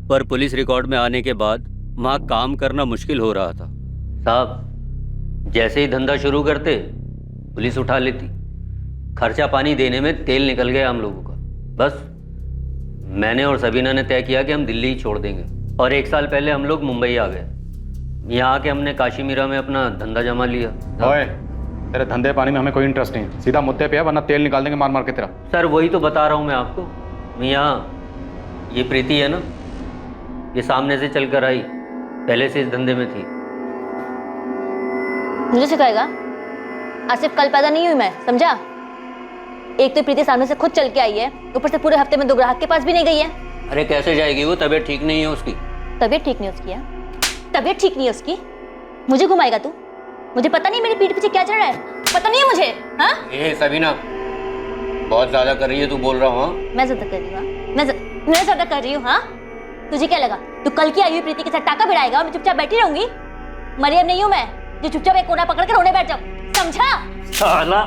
पर पुलिस रिकॉर्ड में आने के बाद वहाँ काम करना मुश्किल हो रहा था साहब। जैसे ही धंधा शुरू करते पुलिस उठा लेती। खर्चा पानी देने में तेल निकल गया हम लोगों का। बस मैंने और सबीना ने तय किया कि हम दिल्ली ही छोड़ देंगे और 1 साल पहले हम लोग मुंबई आ गए। यहाँ आके हमने काशीमीरा में अपना धंधा जमा लिया। ओए, तेरे धंधे पानी में हमें कोई इंटरेस्ट नहीं, सीधा मुद्दे पे है, वरना तेल निकाल देंगे मार मार के तेरा। सर वही तो बता रहा हूँ मैं आपको। यहाँ ये प्रीति है ना, ये सामने से चल कर आई, पहले से इस धंधे में थी। मुझे सिखाएगा? आसिफ कल पैदा नहीं हुई मैं, समझा? एक तो प्रीति सामने से खुद चल के आई है, ऊपर से पूरे हफ्ते में 2 ग्राहक के पास भी नहीं गई है। अरे कैसे जाएगी वो, तबीयत ठीक नहीं है उसकी। तबीयत ठीक नहीं उसकी है? तबीयत ठीक नहीं है उसकी? मुझे घुमाएगा तू? मुझे पता नहीं मेरी पीठ पीछे क्या चल रहा है, पता नहीं है मुझे। हाँ ए सबीना, बहुत ज्यादा कर रही है तू, बोल रहा हूँ। मैं ज्यादा कर रही हूँ? मैं ज्यादा कर रही हूँ? हाँ तुझे क्या लगा तू कल की आई हुई प्रीति के साथ टाका भिड़ाएगा और मैं चुपचाप बैठी रहूंगी? मरियम नहीं हूँ मैं जो चुपचाप एक कोना पकड़ के रोने बैठ जाऊँ, समझा? साला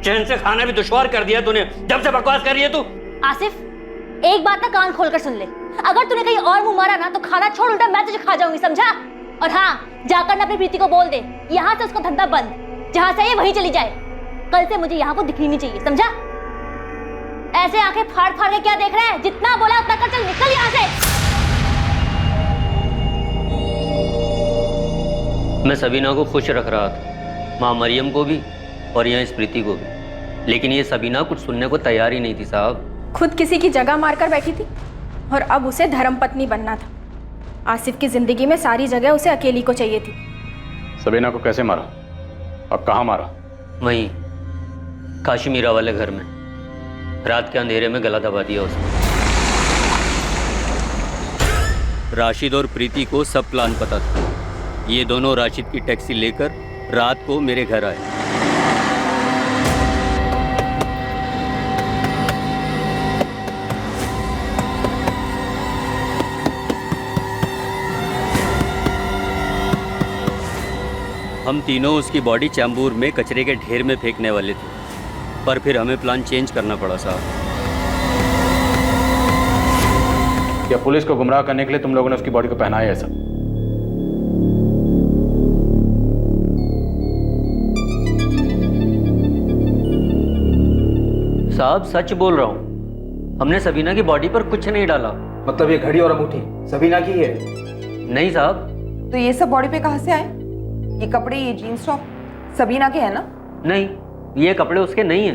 चैन से खाना भी दुश्वार कर दिया तूने, जब से बकवास कर रही है तू। आसिफ एक बात ना कान खोलकर सुन ले, अगर तूने कहीं और मुंह मारा ना तो खाना छोड़ उल्टा मैं तुझे खा जाऊंगी, समझा? और हाँ जाकर ना अपनी प्रीति को बोल दे यहाँ से उसको धंधा बंद, जहाँ से ये वहीं चली जाए। कल से मुझे यहाँ को दिखनी नहीं चाहिए, समझा? ऐसे आंखें फाड़ फाड़ के क्या देख रहा है? जितना बोला उतना कर, चल निकल यहाँ से। मैं सबीना को खुश रख रहा था, माँ मरियम को भी और यहाँ इस प्रीति को भी, लेकिन ये सबीना कुछ सुनने को तैयार ही नहीं थी साहब। खुद किसी की जगह मारकर बैठी थी और अब उसे धर्मपत्नी बनना था। आसिफ की जिंदगी में सारी जगह उसे अकेली को चाहिए थी। सबीना को कैसे मारा और कहाँ मारा? वहीं काशीमीरा वाले घर में, रात के अंधेरे में गला दबा दिया उसने। राशिद और प्रीति को सब प्लान पता था। ये दोनों राशिद की टैक्सी लेकर रात को मेरे घर आए। हम तीनों उसकी बॉडी चैम्बूर में कचरे के ढेर में फेंकने वाले थे, पर फिर हमें प्लान चेंज करना पड़ा साहब। क्या पुलिस को गुमराह करने के लिए तुम लोगों ने उसकी बॉडी को पहनाया ऐसा? साहब सच बोल रहा हूँ, हमने सबीना की बॉडी पर कुछ नहीं डाला। मतलब ये घड़ी और अंगूठी सबीना की है? नहीं साहब। तो ये सब बॉडी पे कहाँ से आए? ये कपड़े, ये जीन्स टॉप सबीना के हैं ना? नहीं, ये कपड़े उसके नहीं हैं।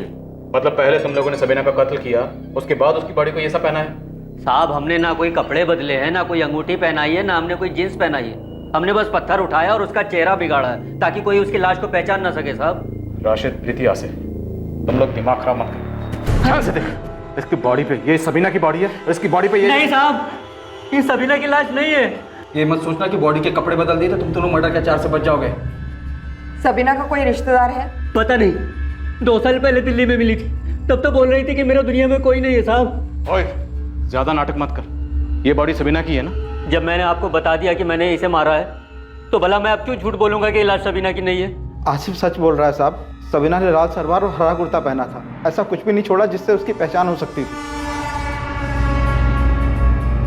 मतलब पहले तुम लोगों ने सबीना का कत्ल किया, उसके बाद उसकी बॉडी को ये सब पहना है? साहब हमने ना कोई कपड़े बदले हैं, ना कोई अंगूठी पहनाई है, ना हमने कोई जींस पहनाई है। हमने बस पत्थर उठाया और उसका चेहरा बिगाड़ा है ताकि कोई उसकी लाश को पहचान ना सके साहब। राशिद, प्रीति, आसिफ, तुम लोग दिमाग खराब मत करो। ध्यान से देख, इसकी बॉडी पे ये सबीना की बॉडी है और इसकी बॉडी पे ये नहीं साहब, ये सबीना की लाश नहीं है। ये मत सोचना कि बॉडी के कपड़े बदल दिए तो तुम दोनों मर्डर के चार्ज से बच जाओगे। सबीना का कोई रिश्तेदार है? पता नहीं, 2 साल पहले दिल्ली में मिली थी, तब तो बोल रही थी कि मेरा दुनिया में कोई नहीं है साहब। ओए, ज्यादा नाटक मत कर, ये बॉडी सबीना की है ना? जब मैंने आपको बता दिया कि मैंने इसे मारा है, तो भला मैं अब क्यों झूठ बोलूंगा कि ये लाश सबीना की नहीं है? आसिफ सच बोल रहा है साहब, सबीना ने लाल सलवार और हरा कुर्ता पहना था। ऐसा कुछ भी नहीं छोड़ा जिससे उसकी पहचान हो सकती थी।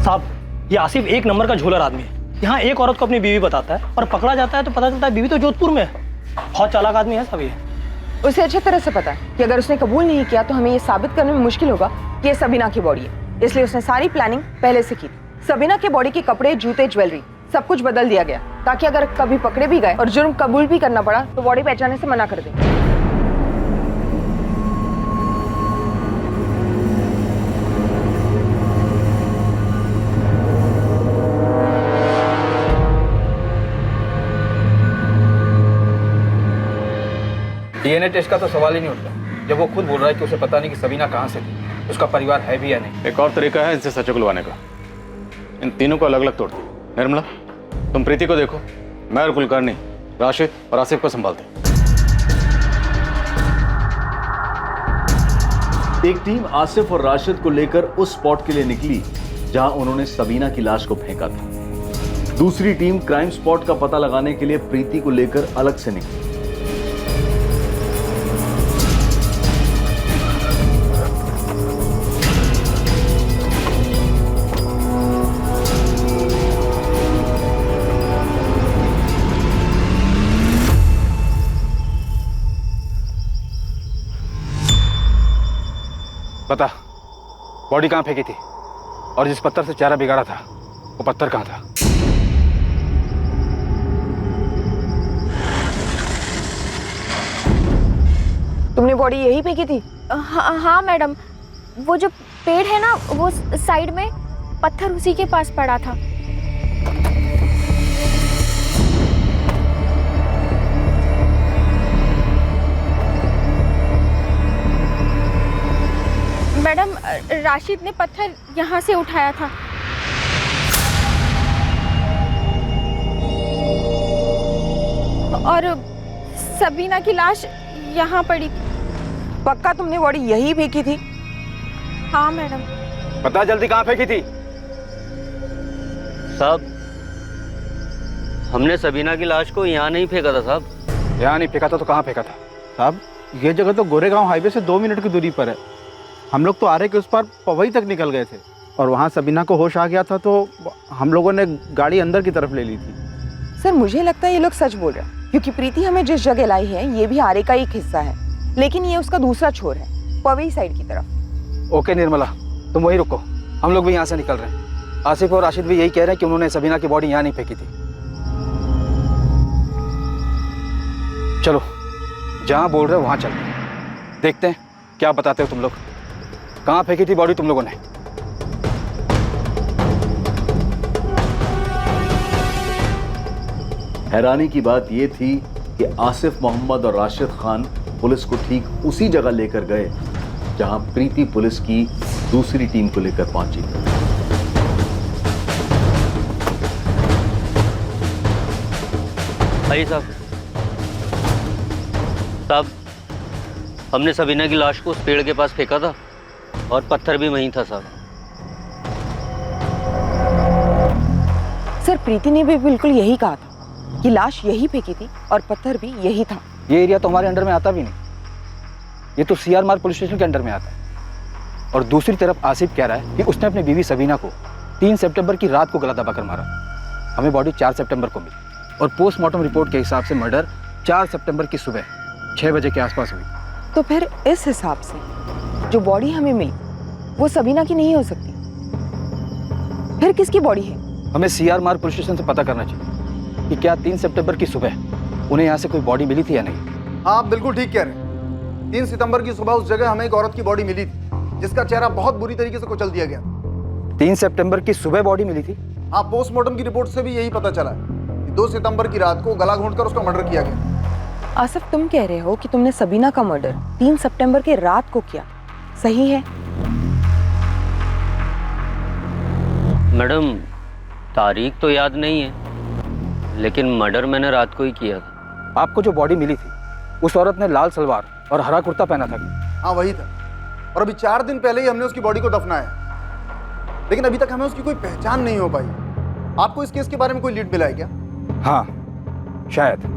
साहब ये आसिफ एक नंबर का झोलर आदमी है। यहाँ एक औरत को अपनी बीवी बताता है और पकड़ा जाता है तो पता चलता है बीवी तो जोधपुर में है। बहुत चालाक आदमी है साहब ये। उसे अच्छी तरह से पता है कि अगर उसने कबूल नहीं किया तो हमें ये साबित करने में मुश्किल होगा कि ये सबीना की बॉडी है, इसलिए उसने सारी प्लानिंग पहले से की थी। सबीना के बॉडी के कपड़े, जूते, ज्वेलरी सब कुछ बदल दिया गया ताकि अगर कभी पकड़े भी गए और जुर्म कबूल भी करना पड़ा तो बॉडी पहचानने से मना कर दे। डीएनए टेस्ट का तो सवाल ही नहीं उठता जब वो खुद बोल रहा है कि उसे पता नहीं कि सबीना कहाँ से थी, उसका परिवार है भी या नहीं। एक और तरीका है इनसे सच उगलवाने का, इन तीनों को अलग अलग तोड़ दो। निर्मला, तुम प्रीति को देखो, मैं और कुलकर्णी राशिद और आसिफ को संभालते। एक टीम आसिफ और राशिद को लेकर उस स्पॉट के लिए निकली जहां उन्होंने सबीना की लाश को फेंका था। दूसरी टीम क्राइम स्पॉट का पता लगाने के लिए प्रीति को लेकर अलग से निकली। बता, बॉडी कहाँ फेंकी थी और जिस पत्थर से चेहरा बिगाड़ा था वो पत्थर कहाँ था? तुमने बॉडी यही फेंकी थी? हाँ मैडम, वो जो पेड़ है ना वो साइड में, पत्थर उसी के पास पड़ा था। मैडम, राशिद ने पत्थर यहाँ से उठाया था। और सबीना की लाश यहाँ पड़ी थी। पक्का तुमने बॉडी यही फेंकी थी? हाँ मैडम। बता जल्दी, कहाँ फेंकी थी? साहब, हमने सबीना की लाश को यहाँ नहीं फेंका था साहब। यहाँ नहीं फेंका था तो कहाँ फेंका था? साहब, ये जगह तो गोरेगांव हाईवे से 2 मिनट की दूरी पर है। हम लोग तो आरे के उस पार पवई तक निकल गए थे और वहाँ सबीना को होश आ गया था तो हम लोगों ने गाड़ी अंदर की तरफ ले ली थी। सर, मुझे लगता है ये लोग सच बोल रहे हैं क्योंकि प्रीति हमें जिस जगह लाई है ये भी आरे का एक हिस्सा है, लेकिन ये उसका दूसरा छोर है, पवई साइड की तरफ। ओके निर्मला, तुम वहीं रुको, हम लोग भी यहाँ से निकल रहे हैं। आसिफ और राशिद भी यही कह रहे हैं कि उन्होंने सबीना की बॉडी यहाँ नहीं फेंकी थी। चलो, जहाँ बोल रहे हो वहाँ चलते हैं, देखते हैं क्या बताते हो तुम लोग। कहाँ फेंकी थी बॉडी तुम लोगों ने? हैरानी की बात यह थी कि आसिफ मोहम्मद और राशिद खान पुलिस को ठीक उसी जगह लेकर गए जहां प्रीति पुलिस की दूसरी टीम को लेकर पहुंची। भाई साहब, हमने सबीना की लाश को उस पेड़ के पास फेंका था और पत्थर भी वहीं था साहब। सर, प्रीति ने भी बिल्कुल यही कहा था कि लाश यही फेंकी थी और पत्थर भी यही था। ये एरिया तो हमारे अंडर में आता भी नहीं, ये तो सीआर मार्ग पुलिस स्टेशन के अंडर में आता है। और दूसरी तरफ आसिफ कह रहा है कि उसने अपनी बीवी सबीना को 3 सितंबर की रात को गला दबाकर मारा। हमें बॉडी 4 सितंबर को मिली और पोस्टमार्टम रिपोर्ट के हिसाब से मर्डर 4 सितंबर की सुबह 6 बजे के आसपास हुई। तो फिर इस हिसाब से जो बॉडी हमें मिली वो सबीना की नहीं हो सकती, फिर किसकी बॉडी है? हमें सीआर मार्ग पुलिस स्टेशन से पता करना चाहिए कि क्या 3 सितंबर की सुबह उन्हें यहाँ से कोई बॉडी मिली थी या नहीं। हाँ, आप बिल्कुल ठीक कह रहे हैं। 3 सितंबर की सुबह उस जगह हमें एक औरत की बॉडी मिली थी जिसका चेहरा बहुत बुरी तरीके से कुचल दिया गया। 3 सितंबर की सुबह बॉडी मिली थी? हाँ, पोस्टमार्टम की रिपोर्ट से भी यही पता चला है कि 2 सितंबर की रात को गला घोंटकर उसका मर्डर किया गया। आसिफ, तुम कह रहे हो कि तुमने सबीना का मर्डर 3 सितंबर के रात को किया, सही है? मैडम, तारीख तो याद नहीं है, लेकिन मर्डर मैंने रात को ही किया था। आपको जो बॉडी मिली थी उस औरत ने लाल सलवार और हरा कुर्ता पहना था। हाँ, वही था। और अभी 4 दिन पहले ही हमने उसकी बॉडी को दफनाया, लेकिन अभी तक हमें उसकी कोई पहचान नहीं हो पाई। आपको इस केस के बारे में कोई लीड मिला है क्या? हाँ, शायद।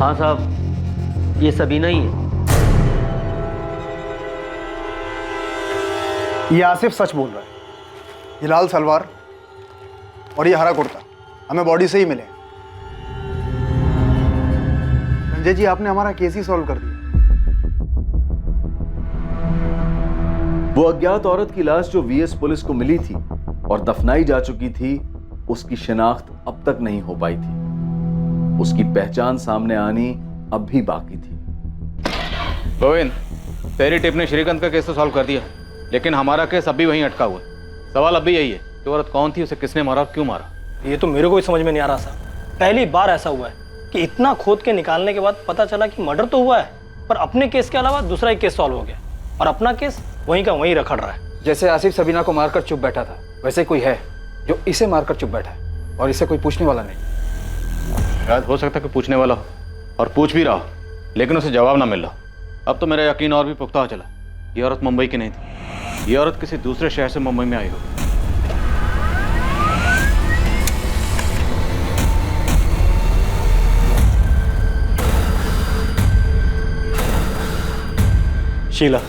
हाँ साहब, ये सबीना ही है। ये आसिफ सच बोल रहा है। ये लाल सलवार, और ये हरा कुर्ता हमें बॉडी से ही मिले। संजय जी, आपने हमारा केस ही सॉल्व कर दिया। वो अज्ञात औरत की लाश जो वीएस पुलिस को मिली थी और दफनाई जा चुकी थी, उसकी शिनाख्त अब तक नहीं हो पाई थी। उसकी पहचान सामने आनी अब भी बाकी थी। गोविंद, तेरी टिप ने श्रीकांत का केस तो सॉल्व कर दिया, लेकिन हमारा केस अब भी वहीं अटका हुआ है। सवाल अब भी यही है कि औरत कौन थी, उसे किसने मारा और क्यों मारा। ये तो मेरे को भी समझ में नहीं आ रहा सर। पहली बार ऐसा हुआ है कि इतना खोद के निकालने के बाद पता चला कि मर्डर तो हुआ है, पर अपने केस के अलावा दूसरा ही केस सॉल्व हो गया और अपना केस वहीं का वहीं रखड़ रहा है। जैसे आसिफ सबीना को मारकर चुप बैठा था, वैसे कोई है जो इसे मारकर चुप बैठा है और इसे कोई पूछने वाला नहीं। शायद हो सकता है कि पूछने वाला हो और पूछ भी रहा हो, लेकिन उसे जवाब ना मिल रहा। अब तो मेरा यकीन और भी पुख्ता हो चला, ये औरत मुंबई की नहीं थी, ये औरत किसी दूसरे शहर से मुंबई में आई हो। शीला,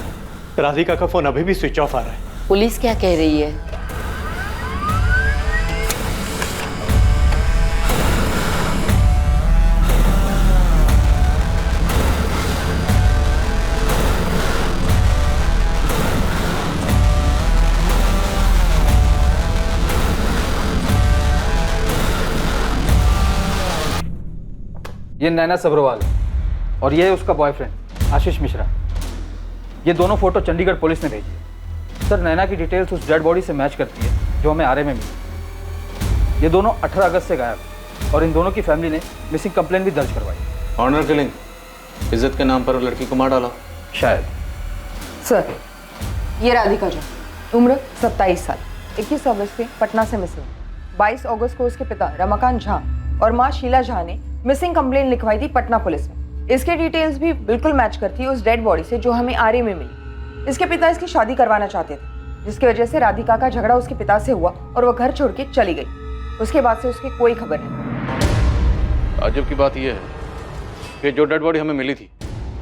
राधिका का फोन अभी भी स्विच ऑफ आ रहा है। पुलिस क्या कह रही है? ये नैना सब्रवाल है और ये है उसका बॉयफ्रेंड आशीष मिश्रा। ये दोनों फोटो चंडीगढ़ पुलिस ने भेजी है। सर, नैना की डिटेल्स उस डेड बॉडी से मैच करती है जो हमें आरए में मिली। ये दोनों 18 अगस्त से गायब हैं और इन दोनों की फैमिली ने मिसिंग कंप्लेंट भी दर्ज करवाई। ऑनर किलिंग, इज्जत के नाम पर लड़की को मार डाला शायद। सर, ये राधिका झा, उम्र 27 साल, 21 अगस्त से पटना से मिसिंग। 22 अगस्त को उसके पिता रमाकांत झा और माँ शीला झा ने मिसिंग कंप्लेंट लिखवाई थी पटना पुलिस में। इसके डिटेल्स भी बिल्कुल मैच करती है उस डेड बॉडी से जो हमें आरए में मिली। इसके पिता इसकी शादी करवाना चाहते थे, जिसकी वजह से राधिका का झगड़ा उसके पिता से हुआ और वह घर छोड़ के चली गई। उसके बाद से उसकी कोई खबर नहीं। ताज्जुब की बात यह है कि जो डेड बॉडी हमें मिली थी,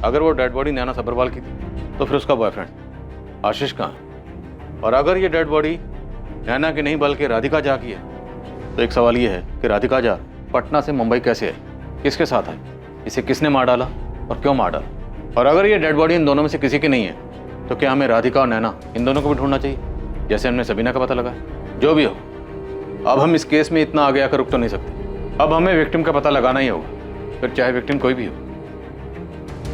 अगर वो डेड बॉडी नैना सब्रवाल की थी तो फिर उसका बॉयफ्रेंड आशीष कहाँ है? और अगर ये डेड बॉडी नैना की नहीं बल्कि राधिका झा की है, तो एक सवाल ये है कि राधिका झा पटना से मुंबई कैसे है, किसके साथ है, इसे किसने मार डाला और क्यों मार डाला? और अगर ये डेड बॉडी इन दोनों में से किसी की नहीं है, तो क्या हमें राधिका और नैना इन दोनों को भी ढूंढना चाहिए, जैसे हमने सबीना का पता लगा? जो भी हो, अब हम इस केस में इतना आगे आकर रुक तो नहीं सकते। अब हमें विक्टिम का पता लगाना ही होगा, फिर चाहे विक्टिम कोई भी हो।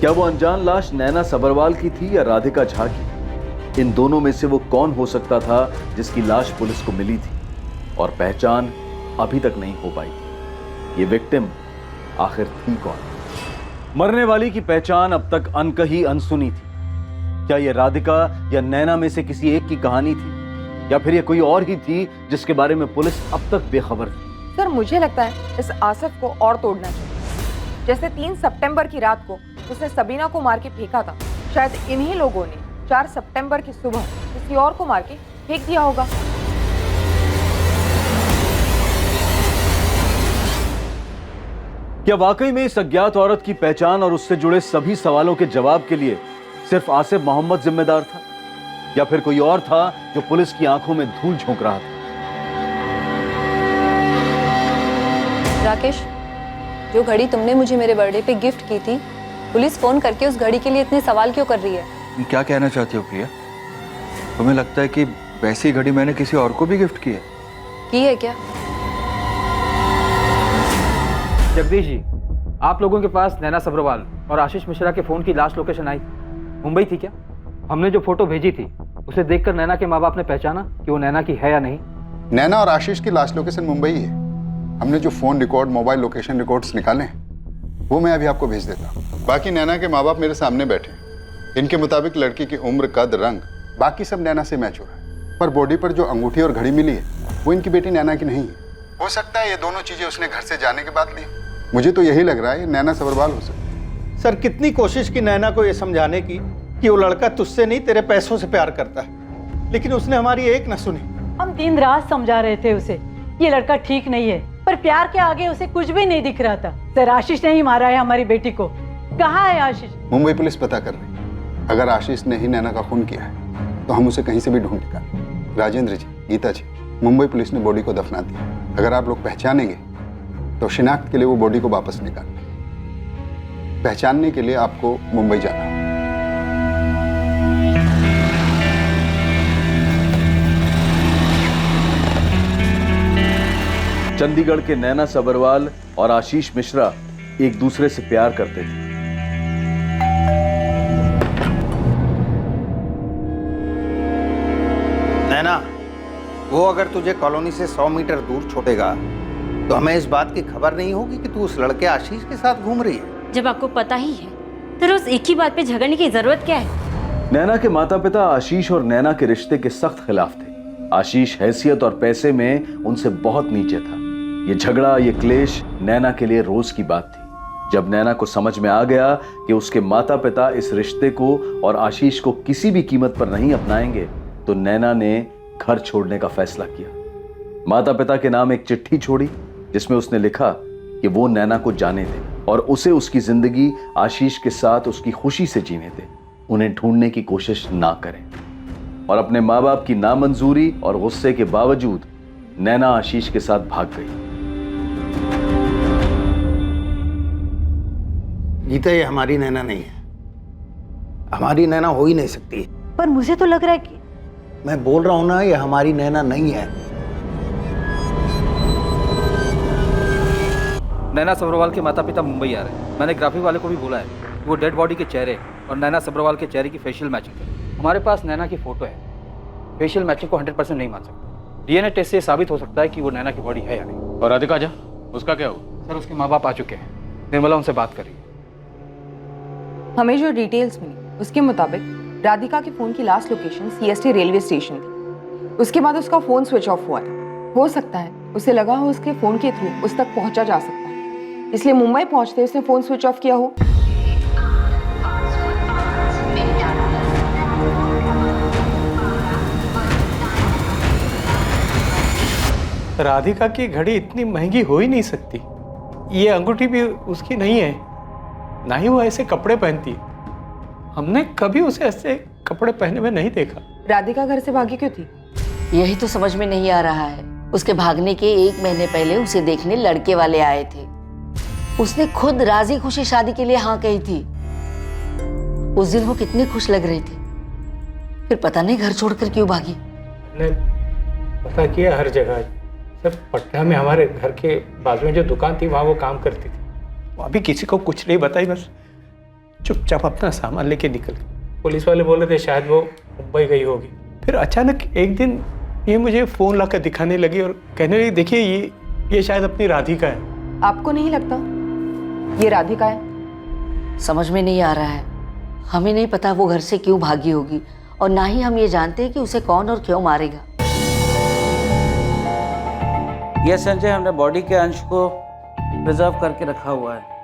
क्या वो अनजान लाश नैना सब्रवाल की थी या राधिका झा की? इन दोनों में से वो कौन हो सकता था जिसकी लाश पुलिस को मिली थी और पहचान अभी तक नहीं हो पाई? ये विक्टिम आखिर थी कौन? मरने वाली की पहचान अब तक अनकही अनसुनी थी। क्या ये राधिका या नैना में से किसी एक की कहानी थी, या फिर ये कोई और ही थी जिसके बारे में पुलिस अब तक बेखबर थी? सर, मुझे लगता है इस आसिफ को और तोड़ना चाहिए। जैसे 3 सितंबर की रात को उसने सबीना को मार के फेंका था, शायद इन्हीं लोगों ने 4 सितंबर की सुबह किसी और को मार के फेंक दिया होगा। क्या वाकई में इस अज्ञात औरत की पहचान और उससे जुड़े सभी सवालों के जवाब के लिए सिर्फ आसिफ मोहम्मद जिम्मेदार था, या फिर कोई और था जो पुलिस की आंखों में धूल झोंक रहा था? राकेश, जो घड़ी तुमने मुझे मेरे बर्थडे पे गिफ्ट की थी, पुलिस फोन करके उस घड़ी के लिए इतने सवाल क्यों कर रही है? तुम क्या कहना चाहती हो प्रिया? तुम्हें लगता है कि वैसी घड़ी मैंने किसी और को भी गिफ्ट की है? की है क्या? जगदीश जी, आप लोगों के पास नैना सब्रवाल और आशीष मिश्रा के फोन की लास्ट लोकेशन आई, मुंबई थी क्या? हमने जो फोटो भेजी थी उसे देखकर नैना के माँ बाप ने पहचाना कि वो नैना की है या नहीं? नैना और आशीष की लास्ट लोकेशन मुंबई है। हमने जो phone record, mobile location records निकाले हैं वो मैं अभी आपको भेज देता हूँ। बाकी नैना के माँ बाप मेरे सामने बैठे हैं। इनके मुताबिक लड़की की उम्र, कद, रंग बाकी सब नैना से मैच हो रहा है, पर बॉडी पर जो अंगूठी और घड़ी मिली है वो इनकी बेटी नैना की नहीं है। हो सकता है ये दोनों चीजें उसने घर से जाने के बाद ली। मुझे तो यही लग रहा है ये नैना सब्रवाल हो सकती है। सर, कितनी कोशिश की नैना को ये समझाने की कि वो लड़का तुझसे नहीं तेरे पैसों से प्यार करता है, लेकिन उसने हमारी एक न सुनी। हम दिन रात समझा रहे थे उसे ये लड़का ठीक नहीं है, पर प्यार के आगे उसे कुछ भी नहीं दिख रहा था। सर, आशीष ने ही मारा है हमारी बेटी को। कहाँ है आशीष? मुंबई पुलिस पता कर रही है। अगर आशीष ने ही नैना का खून किया है तो हम उसे कहीं से भी ढूंढ निकालें। राजेंद्र जी, गीता जी, मुंबई पुलिस ने बॉडी को दफना दिया। अगर आप लोग पहचानेंगे तो शिनाख्त के लिए वो बॉडी को वापस निकालना। पहचानने के लिए आपको मुंबई जाना होगा। चंडीगढ़ के नैना सबरवाल और आशीष मिश्रा एक दूसरे से प्यार करते थे। नैना, वो अगर तुझे कॉलोनी से 100 मीटर दूर छोड़ेगा तो हमें इस बात की खबर नहीं होगी कि तू उस लड़के आशीष के साथ घूम रही है। जब आपको पता ही है तो रोज एक ही बात पे झगड़ने की जरूरत क्या है? नैना के माता पिता आशीष और नैना के रिश्ते के सख्त खिलाफ थे। आशीष हैसियत और पैसे में उनसे बहुत नीचे था। ये झगड़ा, ये क्लेश नैना के लिए रोज की बात थी। जब नैना को समझ में आ गया कि उसके माता पिता इस रिश्ते को और आशीष को किसी भी कीमत पर नहीं अपनाएंगे, तो नैना ने घर छोड़ने का फैसला किया। माता पिता के नाम एक चिट्ठी छोड़ी जिसमें उसने लिखा कि वो नैना को जाने दे और उसे उसकी जिंदगी आशीष के साथ उसकी खुशी से जीने दे, उन्हें ढूंढने की कोशिश ना करें। और अपने माँ बाप की नामंजूरी और गुस्से के बावजूद नैना आशीष के साथ भाग गई। गीता, ये हमारी नैना नहीं है। हमारी नैना हो ही नहीं सकती। पर मुझे तो लग रहा है कि मैं बोल रहा हूं ना, ये हमारी नैना नहीं है। नैना सब्रवाल के माता पिता मुंबई आ रहे हैं। मैंने ग्राफिक वाले को भी बोला है कि वो डेड बॉडी के चेहरे और नैना सब्रवाल के चेहरे की फेशियल मैचिंग करें। हमारे पास नैना की फोटो है। फेशियल मैचिंग को 100% नहीं मान सकते। डीएनए टेस्ट से साबित हो सकता है कि वो नैना की बॉडी है या नहीं। और राधिका जा, उसका क्या हुआ? सर, उसके माँ बाप आ चुके हैं। निर्मला उनसे बात करिए। हमें जो डिटेल्स मिली उसके मुताबिक राधिका के फोन की last location CST railway station थी। उसके बाद उसका फोन स्विच ऑफ हुआ है। हो सकता है उसे लगा हो उसके फोन के थ्रू उस तक पहुंचा जा सकता है, इसलिए मुंबई पहुंचते उसने फोन स्विच ऑफ किया हो। राधिका की घड़ी इतनी महंगी हो ही नहीं सकती। ये अंगूठी भी उसकी नहीं है, ना ही वो ऐसे कपड़े पहनती है। हमने कभी उसे ऐसे कपड़े पहने में नहीं देखा। राधिका घर से भागी क्यों थी? यही तो समझ में नहीं आ रहा है। उसके भागने के 1 महीने पहले उसे देखने लड़के वाले आए थे। उसने खुद राजी खुशी शादी के लिए हाँ कही थी। उस दिन वो कितनी खुश लग रही थी, फिर पता नहीं घर छोड़कर क्यों भागी। मैंने पता किया हर जगह। जब पटना में हमारे घर के बाजू में जो दुकान थी वहाँ वो काम करती थी। वो अभी किसी को कुछ नहीं बताई, बस चुपचाप अपना सामान लेके निकल गई। पुलिस वाले बोल रहे थे शायद वो मुंबई गई होगी। फिर अचानक एक दिन ये मुझे फ़ोन लाकर दिखाने लगी और कहने लगी, देखिए ये शायद अपनी राधिका है। आपको नहीं लगता ये राधिका है? समझ में नहीं आ रहा है। हमें नहीं पता वो घर से क्यों भागी होगी और ना ही हम ये जानते हैं कि उसे कौन और क्यों मारेगा। ये संजय, हमने बॉडी के अंश को प्रिजर्व करके रखा हुआ है।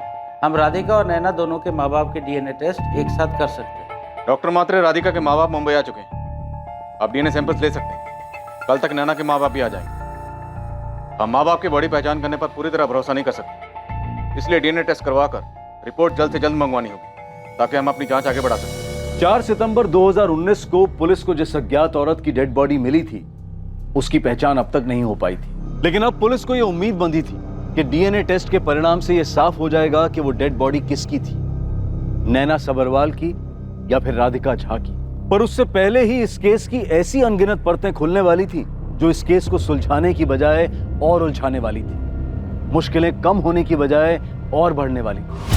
हम राधिका और नैना दोनों के माँ बाप के डीएनए टेस्ट एक साथ कर सकते हैं। डॉक्टर मात्रे, राधिका के माँ बाप मुंबई आ चुके हैं। आप डीएनए सैंपल्स ले सकते हैं। कल तक नैना के माँ बाप भी आ जाएंगे। हम माँ बाप की बॉडी पहचान करने पर पूरी तरह भरोसा नहीं कर सकते, इसलिए डीएनए टेस्ट करवाकर रिपोर्ट जल्द से जल्द मंगवानी होगी ताकि हम अपनी जांच आगे बढ़ा सकें। 4 सितंबर 2019 को पुलिस को जिस अज्ञात औरत की डेड बॉडी मिली थी उसकी पहचान अब तक नहीं हो पाई थी, लेकिन अब पुलिस को यह उम्मीद बंधी थी कि डीएनए टेस्ट के परिणाम से यह साफ हो जाएगा कि वो डेड बॉडी किसकी थी, नैना सबरवाल की या फिर राधिका झा की। पर उससे पहले ही इस केस की ऐसी अनगिनत परतें खुलने वाली थी जो इस केस को सुलझाने की बजाय और उलझाने वाली थी, मुश्किलें कम होने की बजाय और बढ़ने वाली थी।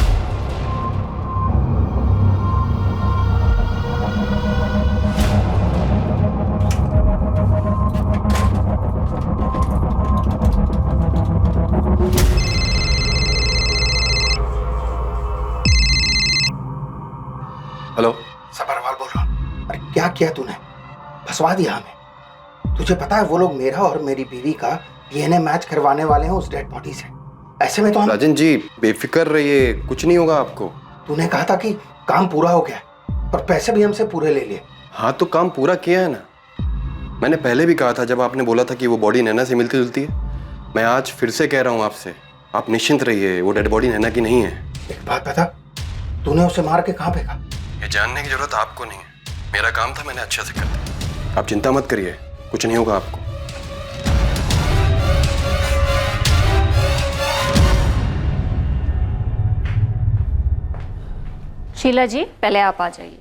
हेलो, सबरवाल बोल रहा हूं। अरे क्या किया तूने? फंसवा दिया हमें। तुझे पता है वो लोग मेरा और मेरी बीवी का डीएनए मैच करवाने वाले हैं उस डेड बॉडी से। ऐसे में तो हम... राजन जी बेफिक्र रहिए, कुछ नहीं होगा आपको। तूने कहा था कि काम पूरा हो गया और पैसे भी हमसे पूरे ले लिए। हाँ तो काम पूरा किया है ना। मैंने पहले भी कहा था जब आपने बोला था कि वो बॉडी नैना से मिलती जुलती है। मैं आज फिर से कह रहा हूँ आपसे, आप निश्चिंत रहिए, वो डेड बॉडी नैना की नहीं है। एक बात बता, तूने उसे मार के कहाँ फेंका? ये जानने की जरूरत आपको नहीं है। मेरा काम था, मैंने अच्छे से कर दिया। आप चिंता मत करिए, कुछ नहीं होगा आपको। शीला जी पहले आप आ जाइए।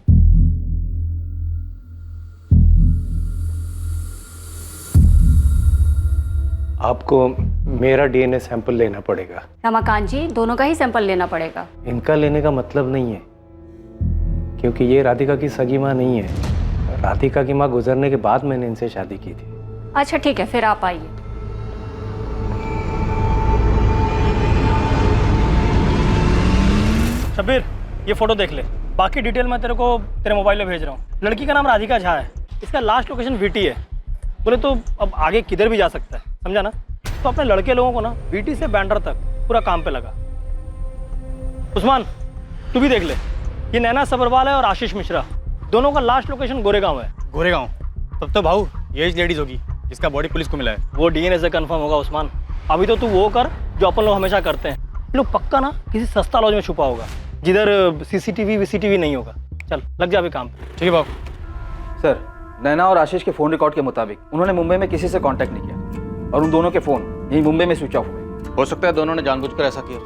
आपको मेरा डीएनए सैंपल लेना पड़ेगा। रमाकांत जी दोनों का ही सैंपल लेना पड़ेगा। इनका लेने का मतलब नहीं है, क्योंकि ये राधिका की सगी माँ नहीं है। राधिका की माँ गुजरने के बाद मैंने इनसे शादी की थी। अच्छा ठीक है, फिर आप आइए। शब्बीर ये फोटो देख ले, बाकी डिटेल मैं तेरे को तेरे मोबाइल में भेज रहा हूँ। लड़की का नाम राधिका झा है, इसका लास्ट लोकेशन वीटी है। बोले तो अब आगे किधर भी जा सकता है, समझा ना? तो अपने लड़के लोगों को ना वीटी से बैंड्रा तक पूरा काम पे लगा। उस्मान तू भी देख ले, ये नैना सबरवाल है और आशीष मिश्रा, दोनों का लास्ट लोकेशन गोरेगांव है। गोरेगांव? तब तो भाऊ यही लेडीज होगी जिसका बॉडी पुलिस को मिला है। वो डीएनए से कंफर्म होगा उस्मान। अभी तो तू वो कर जो अपन लोग हमेशा करते हैं। लोग पक्का ना किसी सस्ता लॉज में छुपा होगा जिधर सीसीटीवी वीसीटीवी नहीं होगा। चल लग जा अभी काम पे। ठीक है बाबू। सर, नैना और आशीष के फ़ोन रिकॉर्ड के मुताबिक उन्होंने मुंबई में किसी से कांटेक्ट नहीं किया और उन दोनों के फ़ोन यहीं मुंबई में स्विच ऑफ हुए। हो सकता है दोनों ने जानबूझकर ऐसा किया।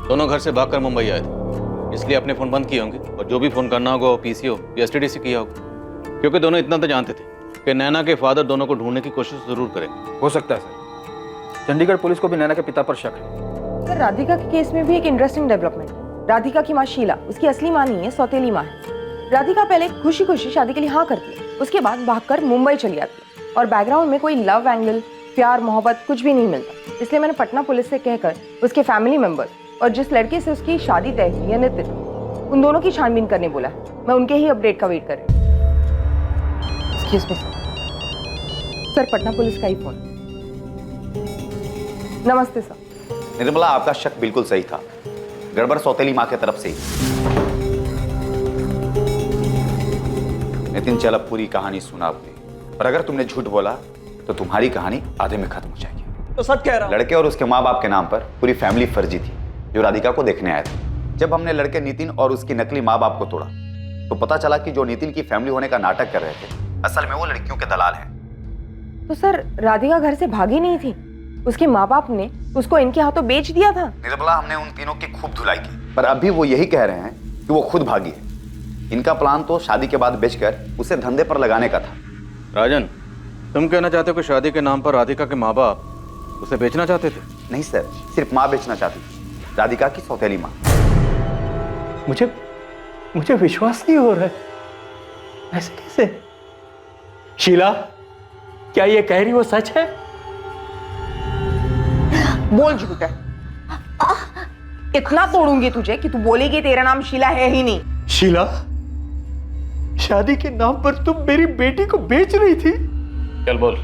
दोनों घर से भागकर मुंबई आए थे, इसलिए अपने फ़ोन बंद किए होंगे और जो भी फ़ोन करना होगा वो पीसीओ या एसटीडी से किया होगा, क्योंकि दोनों इतना तो जानते थे कि नैना के फादर दोनों को ढूंढने की कोशिश जरूर करेंगे। हो सकता है सर, चंडीगढ़ पुलिस को भी नैना के पिता पर शक है। सर राधिका के केस में भी एक इंटरेस्टिंग डेवलपमेंट है। राधिका की माँ शीला उसकी असली माँ नहीं है, सौतेली माँ है। राधिका पहले खुशी खुशी शादी के लिए हाँ करती है, उसके बाद भागकर मुंबई चली आती है और बैकग्राउंड में कोई लव एंगल, प्यार मोहब्बत कुछ भी नहीं मिलता। इसलिए मैंने पटना पुलिस से कहकर उसके फैमिली मेंबर्स और जिस लड़के से उसकी शादी तय की है नितिन, उन दोनों की छानबीन करने बोला है। मैं उनके ही अपडेट का वेट कर रही हूँ। Excuse me sir, Patna police का ही फोन। नमस्ते सर। निर्मला, आपका शक बिल्कुल सही था, गड़बड़ सौतेली माँ की तरफ से ही। नितिन, चल अब पूरी कहानी सुना आपने, और अगर तुमने झूठ बोला तो तुम्हारी कहानी आधे में खत्म हो जाएगी। तो सच कह रहा हूं। लड़के और उसके माँ बाप के नाम पर पूरी फैमिली फर्जी थी जो राधिका को देखने आए थे। जब हमने लड़के नितिन और उसकी नकली माँ बाप को तोड़ा तो पता चला कि जो नितिन की फैमिली होने का नाटक कर रहे थे असल में वो लड़कियों के दलाल हैं। तो सर राधिका घर से भागी नहीं थी, उसके माँ बाप ने उसको इनके हाथों बेच दिया था। निर्मला, हमने उन तीनों की खूब धुलाई की, पर अभी वो यही कह रहे हैं कि वो खुद भागी है। इनका प्लान तो शादी के बाद बेचकर उसे धंधे पर लगाने का था। राजन, तुम कहना चाहते हो कि शादी के नाम पर राधिका के माँ बाप उसे बेचना चाहते थे? नहीं सर, सिर्फ माँ बेचना चाहती थी, राधिका की सौतेली माँ। मुझे विश्वास नहीं हो रहा है, ऐसे कैसे? शीला, क्या ये कह रही वो सच है? बोल झूठ है। इतना तोड़ूंगी तुझे कि तू बोलेगी तेरा नाम शीला है ही नहीं। शीला, शादी के नाम पर तुम मेरी बेटी को बेच रही थी? चल बोल,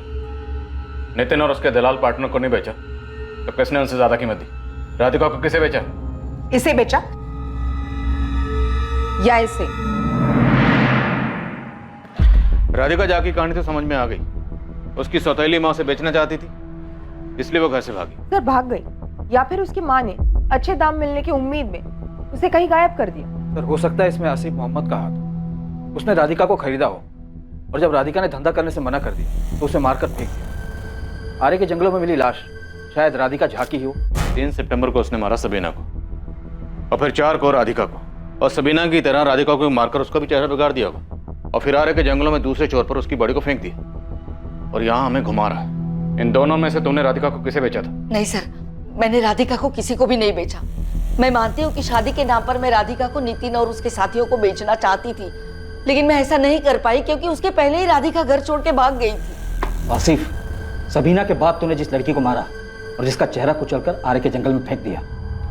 नितिन और उसके दलाल पार्टनर को नहीं बेचा तो किसने उनसे ज्यादा कीमत दी? राधिका को किसे बेचा? इसे बेचा या इसे? राधिका झा की कहानी तो समझ में आ गई। उसकी सौतेली माँ उसे बेचना चाहती थी, इसलिए वो घर से भागी। सर भाग गई या फिर उसकी माँ ने अच्छे दाम मिलने की उम्मीद में उसे कहीं गायब कर दिया। सर हो सकता है इसमें आसिफ मोहम्मद का हाथ हो। उसने राधिका को खरीदा हो और जब राधिका ने धंधा करने से मना कर दिया तो उसे मारकर फेंक दिया। आरे के जंगलों में मिली लाश शायद राधिका झा की हो। 3 सितंबर को उसने मारा सबीना को और फिर 4 को राधिका को, और सबीना की तरह राधिका को मारकर उसका भी चेहरा बिगाड़ दिया होगा और फिर आरे के जंगलों में दूसरे चोर पर उसकी बॉडी को फेंक दिया और यहाँ हमें घुमा रहा है। इन दोनों में से तुमने राधिका को किसे बेचा था? नहीं सर, मैंने राधिका को किसी को भी नहीं बेचा। मैं मानती हूँ कि शादी के नाम पर मैं राधिका को नितिन और उसके साथियों को बेचना चाहती थी, लेकिन मैं ऐसा नहीं कर पाई क्योंकि उसके पहले ही राधिका घर छोड़ के भाग गई थी। आसिफ, सबीना के बाद तूने जिस लड़की को मारा और जिसका चेहरा कुचलकर आरे के जंगल में फेंक दिया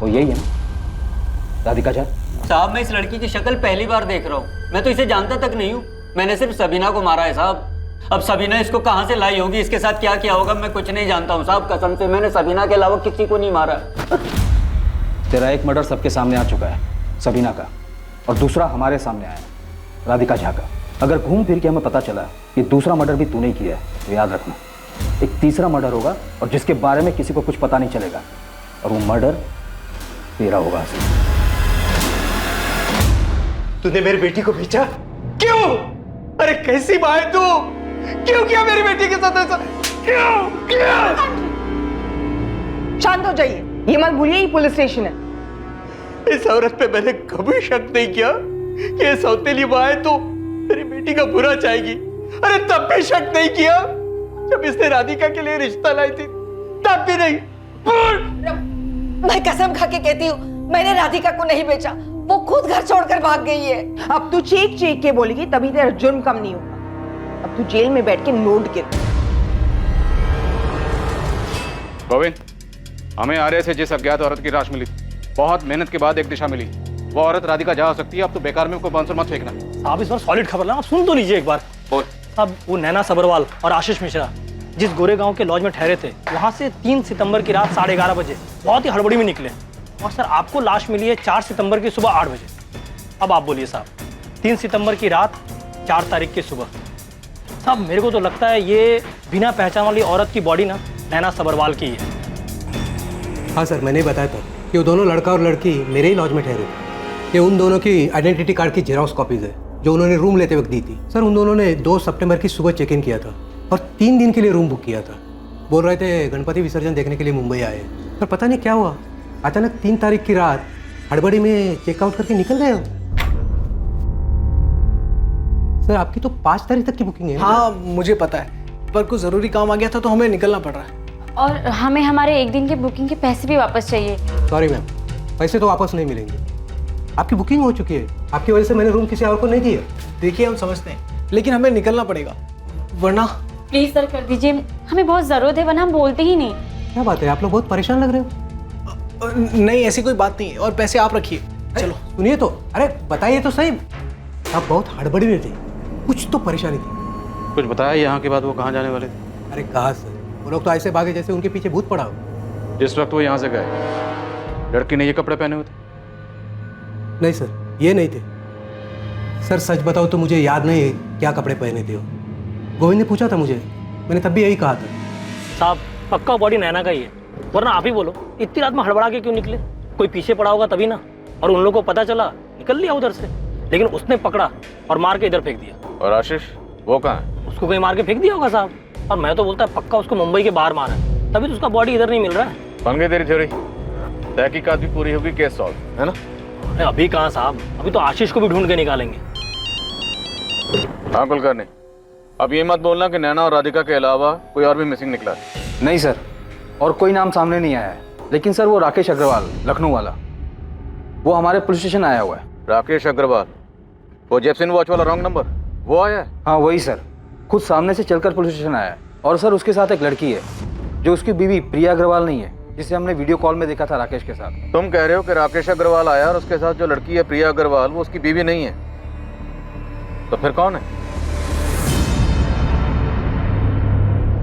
वो यही है ना, राधिका झा? साहब, मैं इस लड़की की शक्ल पहली बार देख रहा हूँ। मैं तो इसे जानता तक नहीं हूँ। मैंने सिर्फ सबीना को मारा है साहब। अब सबीना इसको कहाँ से लाई होगी, इसके साथ क्या किया होगा, मैं कुछ नहीं जानता हूँ साहब। कसम से मैंने सबीना के अलावा किसी को नहीं मारा। तेरा एक मर्डर सबके सामने आ चुका है, सबीना का, और दूसरा हमारे सामने आया, राधिका झा का। अगर घूम फिर के हमें पता चला कि दूसरा मर्डर भी तूने किया है तो याद रखना एक तीसरा मर्डर होगा और जिसके बारे में किसी को कुछ पता नहीं चलेगा, और वो मर्डर तेरा होगा। तूने मेरी बेटी को बेचा? क्यों? अरे कैसी माँ है तू? क्यों किया मेरी बेटी के साथ ऐसा? क्यों? शांत हो जाइए, ये मत भूलिए ये पुलिस स्टेशन है। इस औरत पे मैंने कभी शक नहीं किया कि ये सौतेली माँ है तो मेरी बेटी का बुरा चाहेगी। अरे तब भी शक नहीं किया जब इसने राधिका के लिए रिश्ता लाई थी, तब भी नहीं। मैं कसम खा के कहती हूँ, मैंने राधिका को नहीं बेचा, वो खुद घर छोड़कर भाग गई है। अब तू चीख चीख के बोलेगी तभी तेरा जुर्म कम नहीं होगा। अब तू जेल में बैठ के नोट गिर। गोविंद, हमें आर्य से जिस अज्ञात औरत की लाश मिली, बहुत मेहनत के बाद एक दिशा मिली, वो औरत राधिका जा सकती है। अब तो बेकार में कोई बांसुर मत फेंकना। साहब इस बार सॉलिड खबर ना, आप सुन तो लीजिए एक बार। बोल। अब वो नैना सबरवाल और आशीष मिश्रा जिस गोरेगांव के लॉज में ठहरे थे, वहां से 3 सितंबर की रात 11:30 बजे बहुत ही हड़बड़ी में निकले और सर आपको लाश मिली है 4 सितंबर की सुबह 8 बजे। अब आप बोलिए साहब, 3 सितंबर की रात 4 तारीख की सुबह। साहब मेरे को तो लगता है ये बिना पहचान वाली औरत की बॉडी ना नैना सबरवाल की है। हाँ सर, मैंने बताया था कि वो दोनों लड़का और लड़की मेरे ही लॉज में ठहरे थे। ये उन दोनों की आइडेंटिटी कार्ड की जेरॉक्स कॉपीज है जो उन्होंने रूम लेते वक्त दी थी। सर उन दोनों ने 2 सितंबर की सुबह चेक इन किया था और 3 दिन के लिए रूम बुक किया था। बोल रहे थे गणपति विसर्जन देखने के लिए मुंबई आए, पर पता नहीं क्या हुआ, अचानक 3 तारीख की रात हड़बड़ी में चेकआउट करके निकल गए। सर आपकी तो 5 तारीख तक की बुकिंग है। हाँ मुझे पता है, पर कुछ ज़रूरी काम आ गया था तो हमें निकलना पड़ रहा है। और हमें हमारे 1 दिन के बुकिंग के पैसे भी वापस चाहिए। सॉरी मैम, पैसे तो वापस नहीं मिलेंगे, आपकी बुकिंग हो चुकी है। आपकी वजह से मैंने रूम किसी और को नहीं दिया। देखिए हम समझते हैं, लेकिन हमें निकलना पड़ेगा वरना। प्लीज सर कर दीजिए, हमें बहुत जरूरत है, वरना हम बोलते ही नहीं। क्या बात है, आप लोग बहुत परेशान लग रहे हो। नहीं ऐसी कोई बात नहीं है, और पैसे आप रखिए। चलो सुनिए तो, अरे बताइए तो सही, आप बहुत हड़बड़ी में थे, कुछ तो परेशानी थी। कुछ बताया यहाँ के बाद वो कहाँ जाने वाले थे? अरे कहाँ सर, वो लोग तो ऐसे भागे जैसे उनके पीछे भूत पड़ा हो। जिस वक्त वो यहाँ से गए, लड़की ने ये कपड़े पहने हुए थे? नहीं सर, ये नहीं थे। सर सच बताओ तो मुझे याद नहीं है क्या कपड़े पहने थे वो। गोविंद ने पूछा था मुझे, मैंने तब भी यही कहा था। साहब पक्का बॉडी नैना का ही है, वरना आप ही बोलो इतनी रात में हड़बड़ा के क्यों निकले? कोई पीछे पड़ा होगा तभी ना, और उन लोगों को पता चला निकल लिया उधर से, लेकिन उसने पकड़ा और मार के इधर फेंक दिया। और आशीष वो कहाँ है? उसको कहीं मार के फेंक दिया होगा साहब, और मैं तो बोलता है पक्का उसको मुंबई के बाहर मारा है, तभी तो उसका बॉडी इधर नहीं मिल रहा है। बन गई तेरी थ्योरी, तहकीकात भी पूरी होगी, केस सॉल्व है ना? अभी कहाँ साहब, अभी तो आशीष को भी ढूंढ के निकालेंगे। हाँ कुलकर्णी, अब ये मत बोलना कि नैना और राधिका के अलावा कोई और भी मिसिंग निकला है। नहीं सर, और कोई नाम सामने नहीं आया है, लेकिन सर वो राकेश अग्रवाल लखनऊ वाला, वो हमारे पुलिस स्टेशन आया हुआ है। राकेश अग्रवाल, वो जेपसिन वॉच वाला रॉन्ग नंबर, वो आया है? हाँ वही सर, खुद सामने से चलकर पुलिस स्टेशन आया है। और सर उसके साथ एक लड़की है जो उसकी बीवी प्रिया अग्रवाल नहीं है, जिसे हमने वीडियो कॉल में देखा था राकेश के साथ। तुम कह रहे हो कि राकेश अग्रवाल आया और उसके साथ जो लड़की है प्रिया अग्रवाल, वो उसकी बीवी नहीं है, तो फिर कौन है?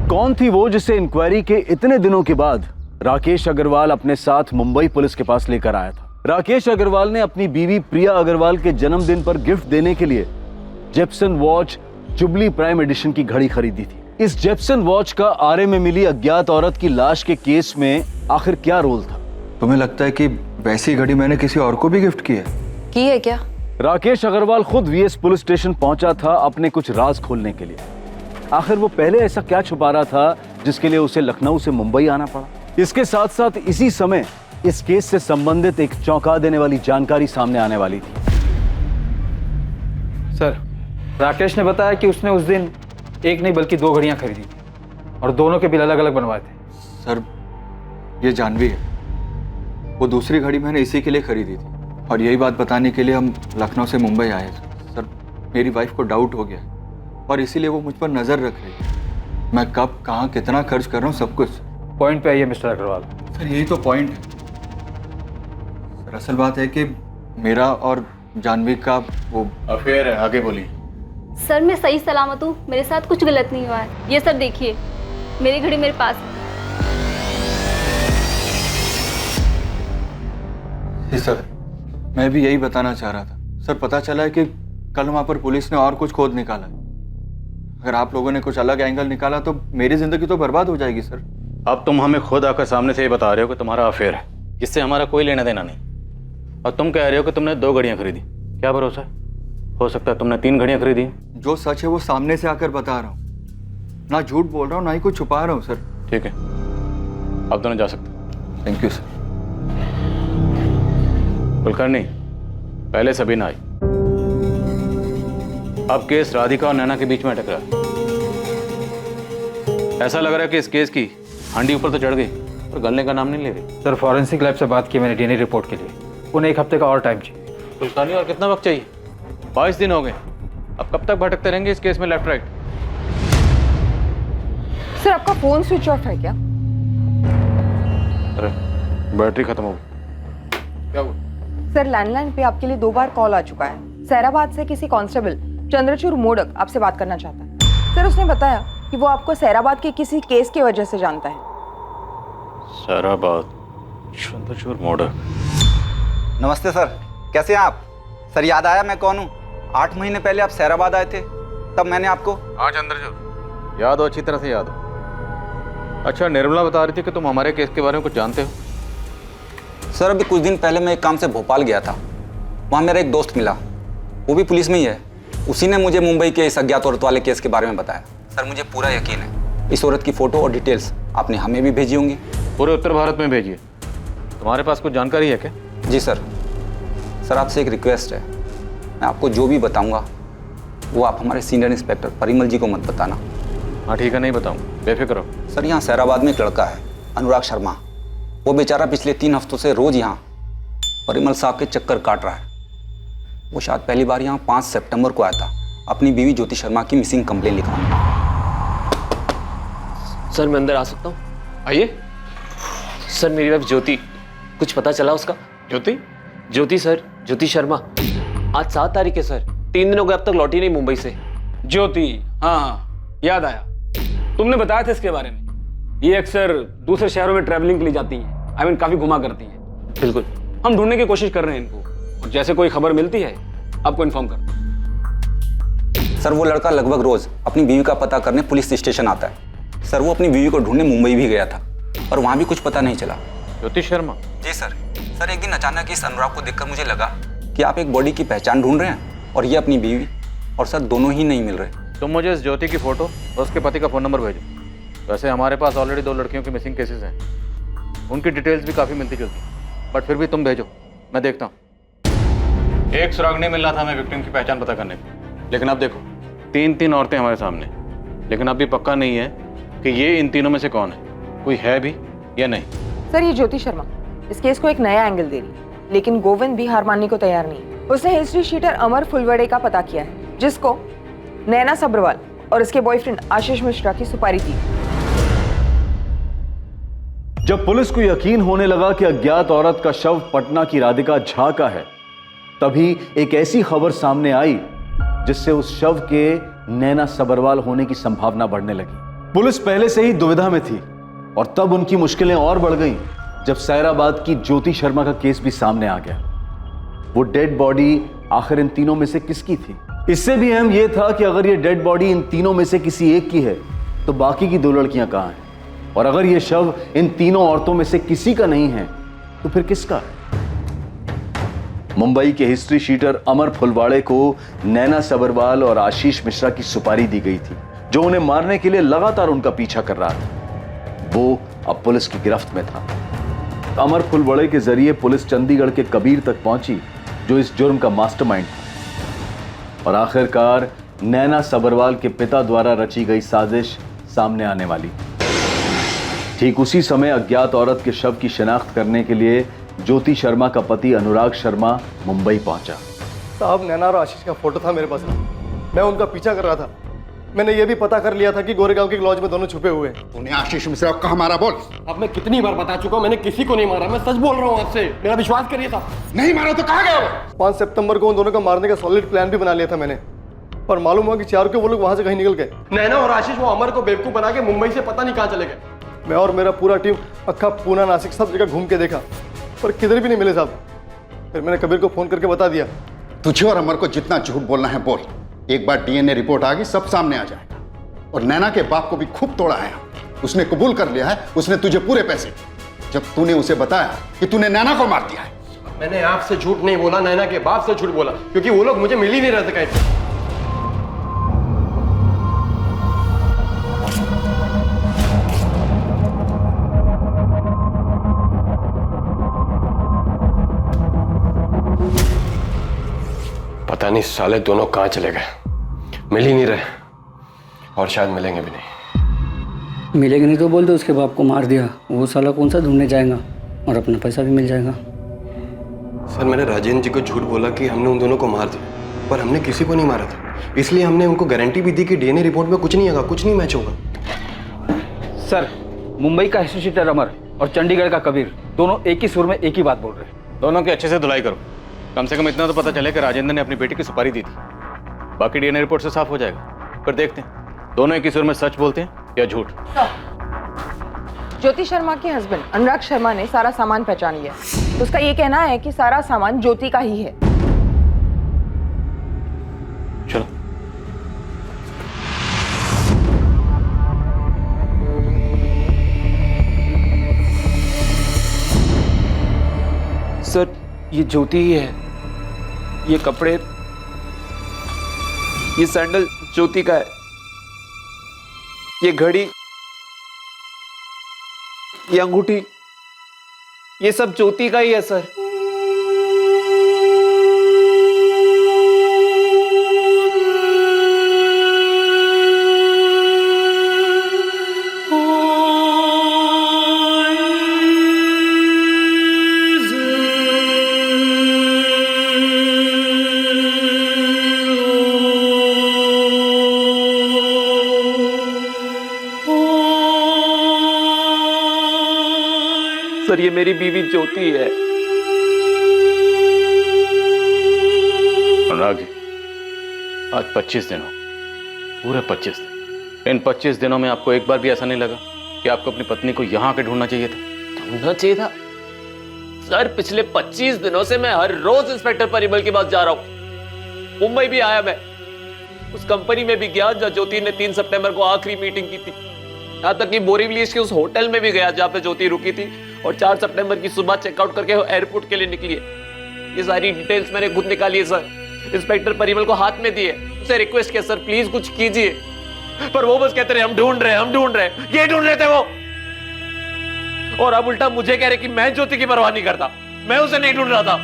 कौन थी वो जिसे इंक्वायरी के इतने दिनों के बाद राकेश अग्रवाल अपने साथ मुंबई पुलिस के पास लेकर आया था? राकेश अग्रवाल ने अपनी बीवी प्रिया अग्रवाल के जन्मदिन पर गिफ्ट देने के लिए जेप्सन वॉच जुबली प्राइम एडिशन की घड़ी खरीदी थी। इस जेप्सन वॉच का आरे में मिली अज्ञात औरत की लाश के केस में आखिर क्या रोल था? तुम्हें लगता है कि वैसी घड़ी मैंने किसी और को भी गिफ्ट की है? की है क्या? राकेश अग्रवाल खुद वीएस पुलिस स्टेशन पहुंचा था अपने कुछ राज खोलने के लिए। आखिर वो पहले ऐसा क्या छुपा रहा था जिसके लिए उसे लखनऊ से मुंबई आना पड़ा? इसके साथ साथ इसी समय इस केस से संबंधित एक चौंका देने वाली जानकारी सामने आने वाली थी। सर राकेश ने बताया कि उसने उस दिन एक नहीं बल्कि 2 घड़ियां खरीदी थी और दोनों के बिल अलग अलग बनवाए थे। सर ये जानवी है, वो दूसरी घड़ी मैंने इसी के लिए खरीदी थी और यही बात बताने के लिए हम लखनऊ से मुंबई आए थे। सर मेरी वाइफ को डाउट हो गया और इसीलिए वो मुझ पर नज़र रख रही है। मैं कब कहाँ कितना खर्च कर रहा हूँ सब कुछ। पॉइंट पे आइए मिस्टर अग्रवाल। सर यही तो पॉइंट है सर। असल बात है कि मेरा और जानवी का वो अफेयर है। आगे बोलिए। सर मैं सही सलामत हूँ, मेरे साथ कुछ गलत नहीं हुआ है। ये सर देखिए, मेरी घड़ी मेरे पास है। जी सर, मैं भी यही बताना चाह रहा था। सर पता चला है कि कल वहाँ पर पुलिस ने और कुछ खोद निकाला है। अगर आप लोगों ने कुछ अलग एंगल निकाला तो मेरी जिंदगी तो बर्बाद हो जाएगी सर। अब तुम हमें खुद आकर सामने से ये बता रहे हो कि तुम्हारा अफेयर है, जिससे हमारा कोई लेना देना नहीं, और तुम कह रहे हो कि तुमने 2 घड़ियां खरीदी। क्या भरोसा है, हो सकता है तुमने 3 घड़ियां खरीदी। जो सच है वो सामने से आकर बता रहा हूँ, ना झूठ बोल रहा हूँ ना ही कुछ छुपा रहा हूँ सर। ठीक है, अब दोनों जा सकते। Thank you sir. कुलकर्णी, पहले सबीना आई, अब केस राधिका और नैना के बीच में अटक रहा है। ऐसा लग रहा है कि इस केस की हांडी ऊपर तो चढ़ गई पर गलने का नाम नहीं ले रही। सर फॉरेंसिक लैब से बात की मैंने डीएनए रिपोर्ट के लिए, उन्हें 1 हफ्ते का और टाइम चाहिए। कुलकर्णी, और कितना वक्त चाहिए? 22 दिन हो गए, अब कब तक भटकते रहेंगे इस केस में लेफ्ट राइट? सर आपका फोन स्विच ऑफ है क्या? अरे बैटरी खत्म हो गई। क्या हुआ? सर लैंडलाइन पे आपके लिए 2 बार कॉल आ चुका है। सैराबाद से किसी कांस्टेबल चंद्रचूड़ मोडक आपसे बात करना चाहता है। सर उसने बताया कि वो आपको सैराबाद के किसी केस की वजह से जानता है। सैराबाद, चंद्रचूड़ मोडक। नमस्ते सर, कैसे हैं आप? सर याद आया मैं कौन हूँ? 8 महीने पहले आप सैराबाद आए थे, तब मैंने आपको। हाँ चंद्रचूड़, याद हो, अच्छी तरह से याद हो। अच्छा, निर्मला बता रही थी कि तुम हमारे केस के बारे में कुछ जानते हो। सर अभी कुछ दिन पहले मैं एक काम से भोपाल गया था, वहाँ मेरा एक दोस्त मिला, वो भी पुलिस में ही है। उसी ने मुझे मुंबई के इस अज्ञात औरत वाले केस के बारे में बताया। सर मुझे पूरा यकीन है इस औरत की फ़ोटो और डिटेल्स आपने हमें भी भेजी होंगी। पूरे उत्तर भारत में भेजिए। तुम्हारे पास कुछ जानकारी है क्या? जी सर। सर आपसे एक रिक्वेस्ट है, मैं आपको जो भी बताऊंगा वो आप हमारे सीनियर इंस्पेक्टर परिमल जी को मत बताना। हाँ ठीक है, नहीं बताऊँ, बेफिक्र हो। सर यहाँ सैराबाद में एक लड़का है अनुराग शर्मा, वो बेचारा पिछले 3 हफ्तों से रोज यहाँ परिमल साहब के चक्कर काट रहा है। वो शायद पहली बार यहाँ 5 सितंबर को आया था अपनी बीवी ज्योति शर्मा की मिसिंग कंप्लेन लिखवाने। सर मैं अंदर आ सकता हूँ? आइए। सर मेरी वाइफ ज्योति, कुछ पता चला उसका? ज्योति? ज्योति सर, ज्योति शर्मा। आज 7 तारीख है सर, 3 दिनों के अब तक लौटी नहीं मुंबई से। ज्योति, हाँ याद आया, तुमने बताया था इसके बारे में। ये अक्सर दूसरे शहरों में ट्रैवलिंग के लिए जाती हैं, काफी घुमा करती हैं। बिल्कुल, हम ढूंढने की कोशिश कर रहे हैं इनको, और जैसे कोई खबर मिलती है आपको इन्फॉर्म कर। सर वो लड़का लगभग रोज अपनी बीवी का पता करने पुलिस स्टेशन आता है। सर वो अपनी बीवी को ढूंढने मुंबई भी गया था, पर वहां भी कुछ पता नहीं चला। ज्योति शर्मा? जी सर। सर एक दिन अचानक इस अनुराग को देखकर मुझे लगा कि आप एक बॉडी की पहचान ढूंढ रहे हैं और ये अपनी बीवी, और सर दोनों ही नहीं मिल रहे। तुम मुझे इस ज्योति की फोटो और उसके पति का फ़ोन नंबर भेजो। वैसे हमारे पास ऑलरेडी 2 लड़कियों के मिसिंग केसेस हैं, उनकी डिटेल्स भी काफ़ी मिलती जुलती, बट फिर भी तुम भेजो, मैं देखता हूँ। एक सुराग नहीं मिल रहा था हमें विक्टिम की पहचान पता करने की, लेकिन अब देखो 3 औरतें हमारे सामने, लेकिन अभी पक्का नहीं है कि ये इन तीनों में से कौन है, कोई है भी या नहीं। सर ये ज्योति शर्मा इस केस को एक नया एंगल दे रही है, लेकिन गोविंद भी हार मानने को तैयार नहीं। उसने हिस्ट्री शीटर अमर फुलवड़े का पता किया है, जिसको नैना सब्रवाल और उसके बॉयफ्रेंड आशीष मिश्रा की सुपारी दी। जब पुलिस को यकीन होने लगा कि अज्ञात औरत का शव पटना की राधिका झा का है, तभी एक ऐसी खबर सामने आई जिससे उस शव के नैना सब्रवाल होने की संभावना बढ़ने लगी। पुलिस पहले से ही दुविधा में थी और तब उनकी मुश्किलें और बढ़ गईं जब सैराबाद की ज्योति शर्मा का केस भी सामने आ गया। वो डेड बॉडी आखिर इन तीनों में से किसकी थी? इससे भी अहम यह था कि अगर ये डेड बॉडी इन तीनों में से किसी एक की है तो बाकी की 2 लड़कियां कहां हैं? और अगर ये शव इन तीनों औरतों में से किसी का नहीं है तो फिर किसका है? मुंबई के हिस्ट्री शीटर अमर फुलवाड़े को नैना सब्रवाल और आशीष मिश्रा की सुपारी दी गई थी, जो उन्हें मारने के लिए लगातार उनका पीछा कर रहा था। वो अब पुलिस की गिरफ्त में था। अमर फुलवाड़े के जरिए पुलिस चंडीगढ़ के कबीर तक पहुंची, जो इस जुर्म का मास्टरमाइंड था, और आखिरकार नैना सब्रवाल के पिता द्वारा रची गई साजिश सामने आने वाली। ठीक उसी समय अज्ञात औरत के शव की शिनाख्त करने के लिए ज्योति शर्मा का पति अनुराग शर्मा मुंबई पहुंचा। साहब नैना और आशीष का फोटो था मेरे पास, मैं उनका पीछा कर रहा था। मैंने ये भी पता कर लिया था कि गोरेगांव के लॉज में दोनों छुपे हुए हैं। तूने आशीष मिश्रा को कहाँ मारा बोल? अब मैं कितनी बार बता चुका हूँ, मैंने किसी को नहीं मारा, मैं सच बोल रहा हूँ आपसे, मेरा विश्वास करिए साहब। नहीं मारा तो कहाँ गया वो? 5 सितंबर को उन दोनों को मारने का सॉलिड प्लान भी बना लिया था मैंने, पर मालूम हुआ कि 4 को वो लोग वहां से कहीं निकल गए। नैना और आशीष वो अमर को बेवकूफ बना के मुंबई से पता नहीं कहाँ चले गए। मैं और मेरा पूरा टीम अक्खा पूना नासिक सब जगह घूम के देखा, पर किधर भी नहीं मिले साहब। फिर मैंने कबीर को फोन करके बता दिया। तुझे और अमर को जितना झूठ बोलना है बोल, एक बार डीएनए रिपोर्ट आ गई सब सामने आ जाएगा। और नैना के बाप को भी खूब तोड़ा है, उसने कबूल कर लिया है उसने तुझे पूरे पैसे, जब तूने उसे बताया कि तूने नैना को मार दिया है। मैंने आपसे झूठ नहीं बोला, नैना के बाप से झूठ बोला, क्योंकि वो लोग मुझे मिल ही नहीं रहे थे कहीं। पता नहीं साले दोनों कहाँ चले गए, मिल ही नहीं रहे और शायद मिलेंगे भी नहीं। मिलेंगे नहीं तो बोल दो उसके बाप को मार दिया, वो साला कौन सा ढूंढने जाएगा और अपना पैसा भी मिल जाएगा। सर मैंने राजेंद्र जी को झूठ बोला कि हमने उन दोनों को मार दिया, पर हमने किसी को नहीं मारा था। इसलिए हमने उनको गारंटी भी दी कि डीएनए रिपोर्ट में कुछ नहीं होगा, कुछ नहीं मैच होगा। सर मुंबई का हिस्ट्री अमर और चंडीगढ़ का कबीर दोनों एक ही सुर में एक ही बात बोल रहे हैं। दोनों की अच्छे से धुलाई करो, कम से कम इतना तो पता चले कि राजेंद्र ने अपनी बेटी की सुपारी दी थी। बाकी डीएनए रिपोर्ट से साफ हो जाएगा, फिर देखते हैं दोनों एक ही सुर में सच बोलते हैं या झूठ। ज्योति शर्मा के हस्बैंड अनुराग शर्मा ने सारा सामान पहचान लिया, तो उसका ये कहना है कि सारा सामान ज्योति का ही है। चलो सर ये ज्योति ही है, ये कपड़े, ये सैंडल ज्योति का है, ये घड़ी, ये अंगूठी, ये सब ज्योति का ही है सर। सर ये मेरी बीवी ज्योति है। अनुराग जी, आज 25 दिन हो, पूरे 25 दिन। इन 25 दिनों में आपको एक बार भी ऐसा नहीं लगा कि आपको अपनी पत्नी को यहाँ के ढूंढना चाहिए था? ढूंढना चाहिए था सर? पिछले 25 दिनों से मैं हर रोज इंस्पेक्टर परिमल के पास जा रहा हूँ। मुंबई भी आया मैं, उस कंपनी में भी गया जहाँ ज्योति ने 3 सितंबर को आखिरी मीटिंग की थी। यहाँ तक कि बोरीवली के उस होटल में भी गया जहाँ पे ज्योति रुकी थी, और 4 सितंबर की सुबह चेकआउट करके एयरपोर्ट के लिए निकली है। ये सारी डिटेल्स मैंने खुद निकाली है सर, इंस्पेक्टर परिमल को हाथ में दी है, उसे रिक्वेस्ट किया सर प्लीज कुछ कीजिए, पर वो बस कहते रहे हम ढूंढ रहे हैं, हम ढूंढ रहे हैं। ये ढूंढ रहे थे वो, और अब उल्टा मुझे कह रहे कि मैं ज्योति की परवाह नहीं करता, मैं उसे नहीं ढूंढ रहा था।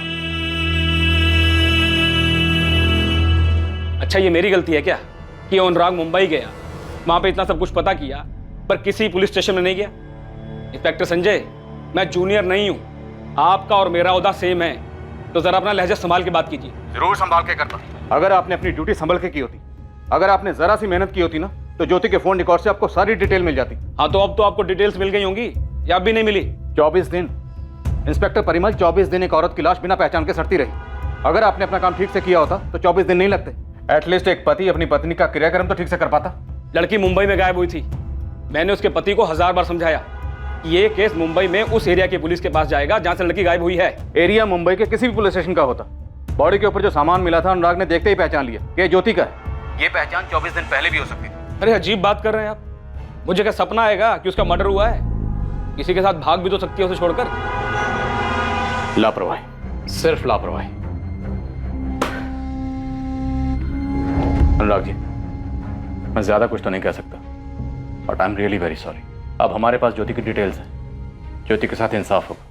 अच्छा ये मेरी गलती है क्या कि अनुराग मुंबई गया, वहां पे इतना सब कुछ पता किया, पर किसी पुलिस स्टेशन में नहीं गया? इंस्पेक्टर संजय, मैं जूनियर नहीं हूं, आपका और मेरा ओहदा सेम है, तो जरा अपना लहजा संभाल के बात कीजिए। जरूर संभाल के करता। अगर आपने अपनी ड्यूटी संभल के की होती, अगर आपने जरा सी मेहनत की होती ना, तो ज्योति के फोन रिकॉर्ड से आपको सारी डिटेल मिल जाती। हाँ तो अब तो आपको डिटेल्स मिल गई होंगी या अब भी नहीं मिली? 24 दिन इंस्पेक्टर परिमल, 24 दिन एक औरत की लाश बिना पहचान के सड़ती रही। अगर आपने अपना काम ठीक से किया होता तो 24 दिन नहीं लगते। एटलीस्ट एक पति अपनी पत्नी का क्रियाक्रम तो ठीक से कर पाता। लड़की मुंबई में गायब हुई थी, मैंने उसके पति को 1000 बार समझाया ये केस मुंबई में उस एरिया की पुलिस के पास जाएगा जहां से लड़की गायब हुई है। एरिया मुंबई के किसी भी पुलिस स्टेशन का होता। बॉडी के ऊपर जो सामान मिला था अनुराग ने देखते ही पहचान लिया कि ज्योति का है। ये पहचान 24 दिन पहले भी हो सकती थी। अरे अजीब बात कर रहे हैं आप, मुझे क्या सपना आएगा कि उसका मर्डर हुआ है? किसी के साथ भाग भी तो सकती है उसे छोड़कर। लापरवाही, सिर्फ लापरवाही। अनुराग जी, मैं ज्यादा कुछ तो नहीं कह सकता, but I am really very sorry. अब हमारे पास ज्योति की डिटेल्स हैं, ज्योति के साथ इंसाफ होगा।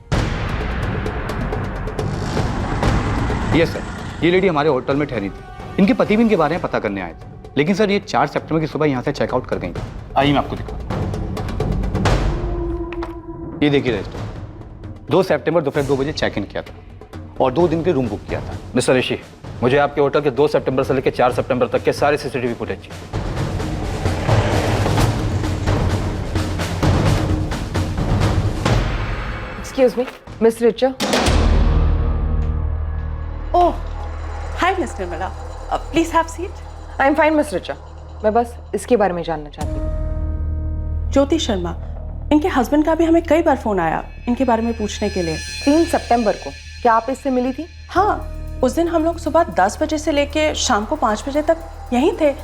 यस सर, ये लेडी हमारे होटल में ठहरी थी, इनके पति भी इनके बारे में पता करने आए थे, लेकिन सर ये 4 सितंबर की सुबह यहाँ से चेकआउट कर गई। आइए मैं आपको दिखाऊं। ये देखिए रजिस्टर, 2 सितंबर दोपहर 2 बजे चेक इन किया था और 2 दिन के रूम बुक किया था। मिस्टर ऋषि, मुझे आपके होटल के 2 सितंबर से लेकर 4 सितंबर तक के सारे सीसीटीवी फुटेज चाहिए। Excuse me, Miss Richa. Oh, hi, Miss Nirmala. Please have seat. I'm fine, Miss Richa. मैं बस इसके बारे में जानना चाहती हूँ। ज्योति शर्मा, इनके हस्बैंड का भी हमें कई बार फोन आया इनके बारे में पूछने के लिए। 3 सितंबर को क्या आप इससे मिली थी? हाँ, उस दिन हम लोग सुबह 10 बजे से लेके शाम को 5 बजे तक यहीं थे।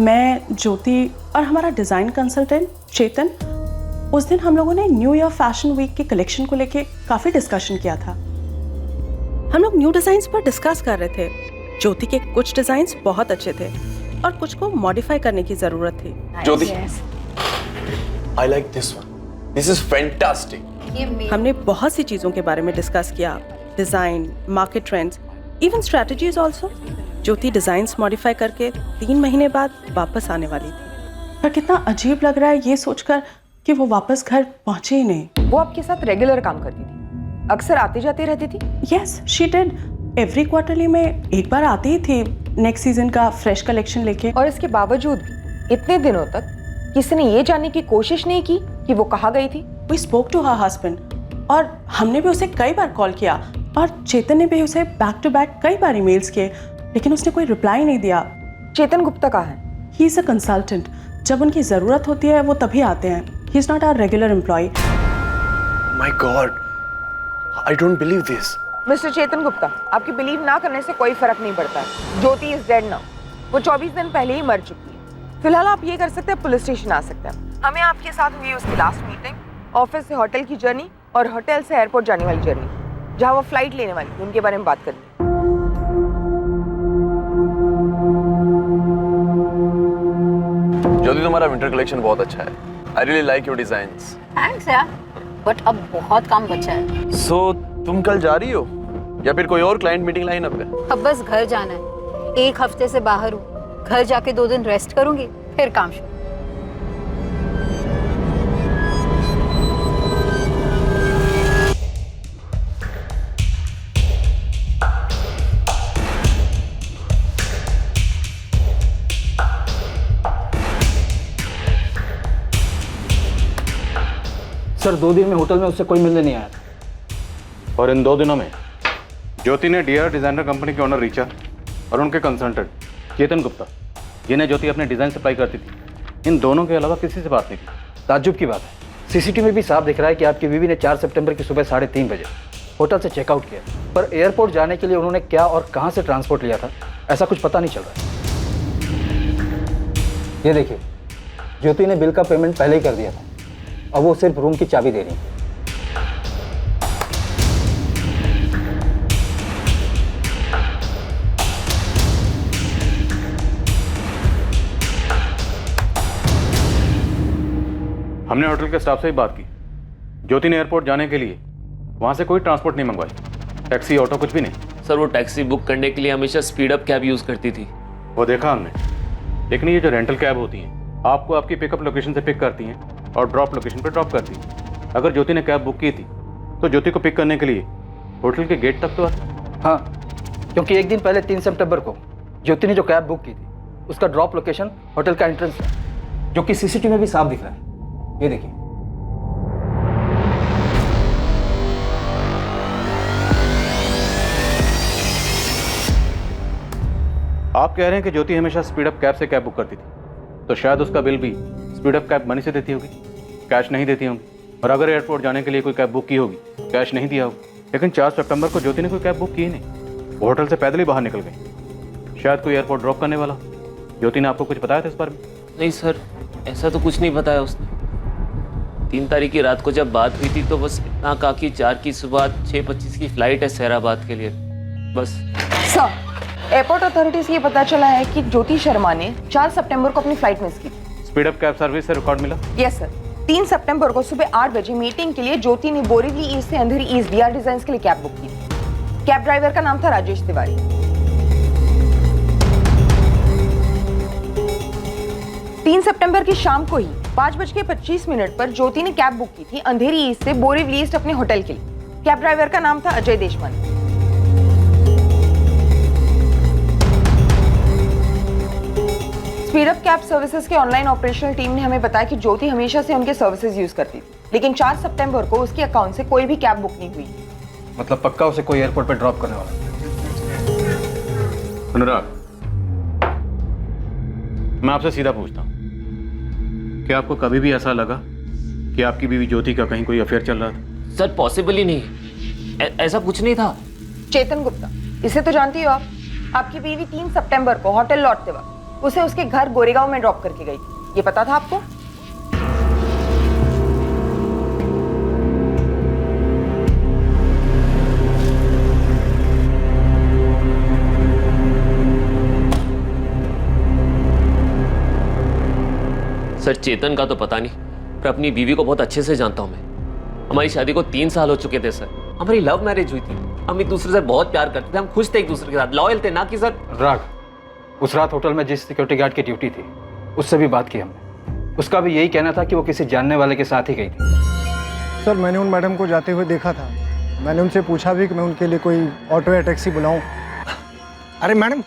मैं, ज्योति और हमारा डिज़ाइन कंसल्टेंट चेतन। उस दिन हम लोगों ने न्यू ईयर फैशन वीक की कलेक्शन को लेके काफ़ी डिस्कशन किया था। हम लोग न्यू डिज़ाइंस पर डिस्कस कर रहे थे। ज्योति के कुछ डिज़ाइंस बहुत अच्छे थे और कुछ को मॉडिफाई करने की ज़रूरत थी। ज्योति, I like this one. This is fantastic. हमने बहुत सी चीज़ों के बारे में डिस्कस किया, design, market trends, even strategies also. Jyoti designs modify करके 3 महीने बाद वापस आने वाली थी। पर कितना अजीब लग रहा है ये सोचकर कि वो वापस घर पहुंचे ही नहीं। वो आपके साथ रेगुलर काम करती थी, अक्सर आते जाते रहती थी? Yes, she did. Every quarterly में एक बार आती ही थी नेक्स्ट सीजन का फ्रेश कलेक्शन लेके। और इसके बावजूद भी इतने दिनों तक किसी ने ये जानने की कोशिश नहीं की कि वो कहाँ गई थी? We spoke to her husband और हमने भी उसे कई बार कॉल किया और चेतन ने भी उसे बैक टू बैक कई बार ईमेल्स किए, लेकिन उसने कोई रिप्लाई नहीं दिया। चेतन गुप्ता कहाँ है? He is a consultant. जब उनकी जरूरत होती है वो तभी आते हैं। He is not our regular employ. My god, I don't believe this. Mister Chetan Gupta, आपकी बिलीव ना करने से कोई फर्क नहीं पड़ता है। ज्योति इज डेड नाउ। वो 24 दिन पहले ही मर चुकी है। फिलहाल आप ये कर सकते हैं, पुलिस स्टेशन आ सकते हैं। हमें आपके साथ हुई उसकी लास्ट मीटिंग, ऑफिस से होटल की जर्नी और होटल से एयरपोर्ट जाने वाली जर्नी, जहाँ वो फ्लाइट लेने वाली थी, उनके बारे में बात करनी है। ज्योति, तुम्हारा विंटर कलेक्शन बहुत अच्छा है। I really like your designs. Thanks यार, बट अब बहुत काम बचा है। सो तुम कल जा रही हो या फिर कोई और क्लाइंट मीटिंग लाइन अप है? अब बस घर जाना है। 1 हफ्ते से बाहर हूँ, घर जाके 2 दिन रेस्ट करूंगी, फिर काम शुरू। सर 2 दिन में होटल में उससे कोई मिलने नहीं आया। और इन 2 दिनों में ज्योति ने डीआर डिजाइनर कंपनी के ओनर रीचा और उनके कंसल्टेंट चेतन गुप्ता, जिन्हें ज्योति अपने डिजाइन सप्लाई करती थी, इन दोनों के अलावा किसी से बात नहीं की। ताज्जुब की बात है, सीसीटीवी में भी साफ दिख रहा है कि आपकी बीवी ने 4 सितंबर की सुबह 3:30 बजे होटल से चेकआउट किया, पर एयरपोर्ट जाने के लिए उन्होंने क्या और कहाँ से ट्रांसपोर्ट लिया था ऐसा कुछ पता नहीं चल रहा है। ये देखिए, ज्योति ने बिल का पेमेंट पहले ही कर दिया था, अब वो सिर्फ रूम की चाबी दे रही है। हमने होटल के स्टाफ से ही बात की। ज्योति ने एयरपोर्ट जाने के लिए वहां से कोई ट्रांसपोर्ट नहीं मंगवाई, टैक्सी ऑटो कुछ भी नहीं। सर वो टैक्सी बुक करने के लिए हमेशा स्पीड अप कैब यूज करती थी। वो देखा हमने, लेकिन ये जो रेंटल कैब होती हैं, आपको आपकी पिकअप लोकेशन से पिक करती हैं और ड्रॉप लोकेशन पर ड्रॉप करती हैं। अगर ज्योति ने कैब बुक की थी तो ज्योति को पिक करने के लिए होटल के गेट तक तो आती। हाँ, क्योंकि 1 दिन पहले 3 सितंबर को ज्योति ने जो कैब बुक की थी उसका ड्रॉप लोकेशन होटल का एंट्रेंस है, जो कि सीसीटीवी में भी साफ दिख रहा है। ये देखिए। आप कह रहे हैं कि ज्योति हमेशा स्पीड अप कैब से कैब बुक करती थी, तो शायद उसका बिल भी स्पीड अप कैब मनी से देती होगी, कैश नहीं देती होंगी। और अगर एयरपोर्ट जाने के लिए कोई कैब बुक की होगी तो कैश नहीं दिया होगा। लेकिन 4 सितंबर को ज्योति ने कोई कैब बुक की ही नहीं, वो होटल से पैदल ही बाहर निकल गई। शायद कोई एयरपोर्ट ड्रॉप करने वाला। ज्योति ने आपको कुछ बताया था इस बारे में? नहीं सर, ऐसा तो कुछ नहीं बताया उसने। 3 तारीख की रात को जब बात हुई थी तो बस इतना कहा कि 4 की सुबह 6:25 की फ्लाइट है सहराबाद के लिए, बस। सर, एयरपोर्ट अथॉरिटीज ये पता चला है कि ज्योति शर्मा ने 4 सितंबर को अपनी फ्लाइट मिस की। स्पीड अप कैब सर्विस से रिकॉर्ड मिला? Yes sir. 3 सितंबर को सुबह 8 बजे मीटिंग के लिए ज्योति ने बोरीवली ईस्ट से अंधेरी ईस्ट डीआर डिजाइन्स के लिए कैब बुक की थी। कैब ड्राइवर का नाम था राजेश तिवारी। 3 सितंबर की शाम को ही 5:25 पर ज्योति ने कैब बुक की थी अंधेरी ईस्ट से बोरीवली ईस्ट अपने होटल के लिए। कैब ड्राइवर का नाम था Ajay Deshpande. Speed up cab services के ऑनलाइन ऑपरेशनल टीम ने हमें बताया कि ज्योति हमेशा से उनके सर्विसेज यूज करती थी, लेकिन 4 सितंबर को उसके अकाउंट से कोई भी कैब बुक नहीं हुई। मतलब पक्का उसे कोई एयरपोर्ट पर ड्रॉप करने वाला। अनुराग, मैं आपसे सीधा पूछता हूँ, क्या आपको कभी भी ऐसा लगा कि आपकी बीवी ज्योति का कहीं कोई अफेयर चल रहा था? सर पॉसिबल ही नहीं, ऐसा कुछ नहीं था। चेतन गुप्ता, इसे तो जानती हो आप। आपकी बीवी 3 सितंबर को होटल लौटते वक्त उसे उसके घर गोरेगांव में ड्रॉप करके गई थी, ये पता था आपको? सर चेतन का तो पता नहीं, पर अपनी बीवी को बहुत अच्छे से जानता हूं मैं। हमारी शादी को 3 साल हो चुके थे सर। हमारी लव मैरिज हुई थी। हम एक दूसरे से बहुत प्यार करते थे, हम खुश थे एक दूसरे के साथ, लॉयल थे, ना कि सर। राग, उस रात होटल में जिस सिक्योरिटी गार्ड की ड्यूटी थी उससे भी बात की हमने। उसका भी यही कहना था कि वो किसी जानने वाले के साथ ही गई थी। सर मैंने उन मैडम को जाते हुए देखा था। मैंने उनसे पूछा भी कि मैं उनके लिए कोई ऑटो या टैक्सी बुलाऊं। अरे मैडम,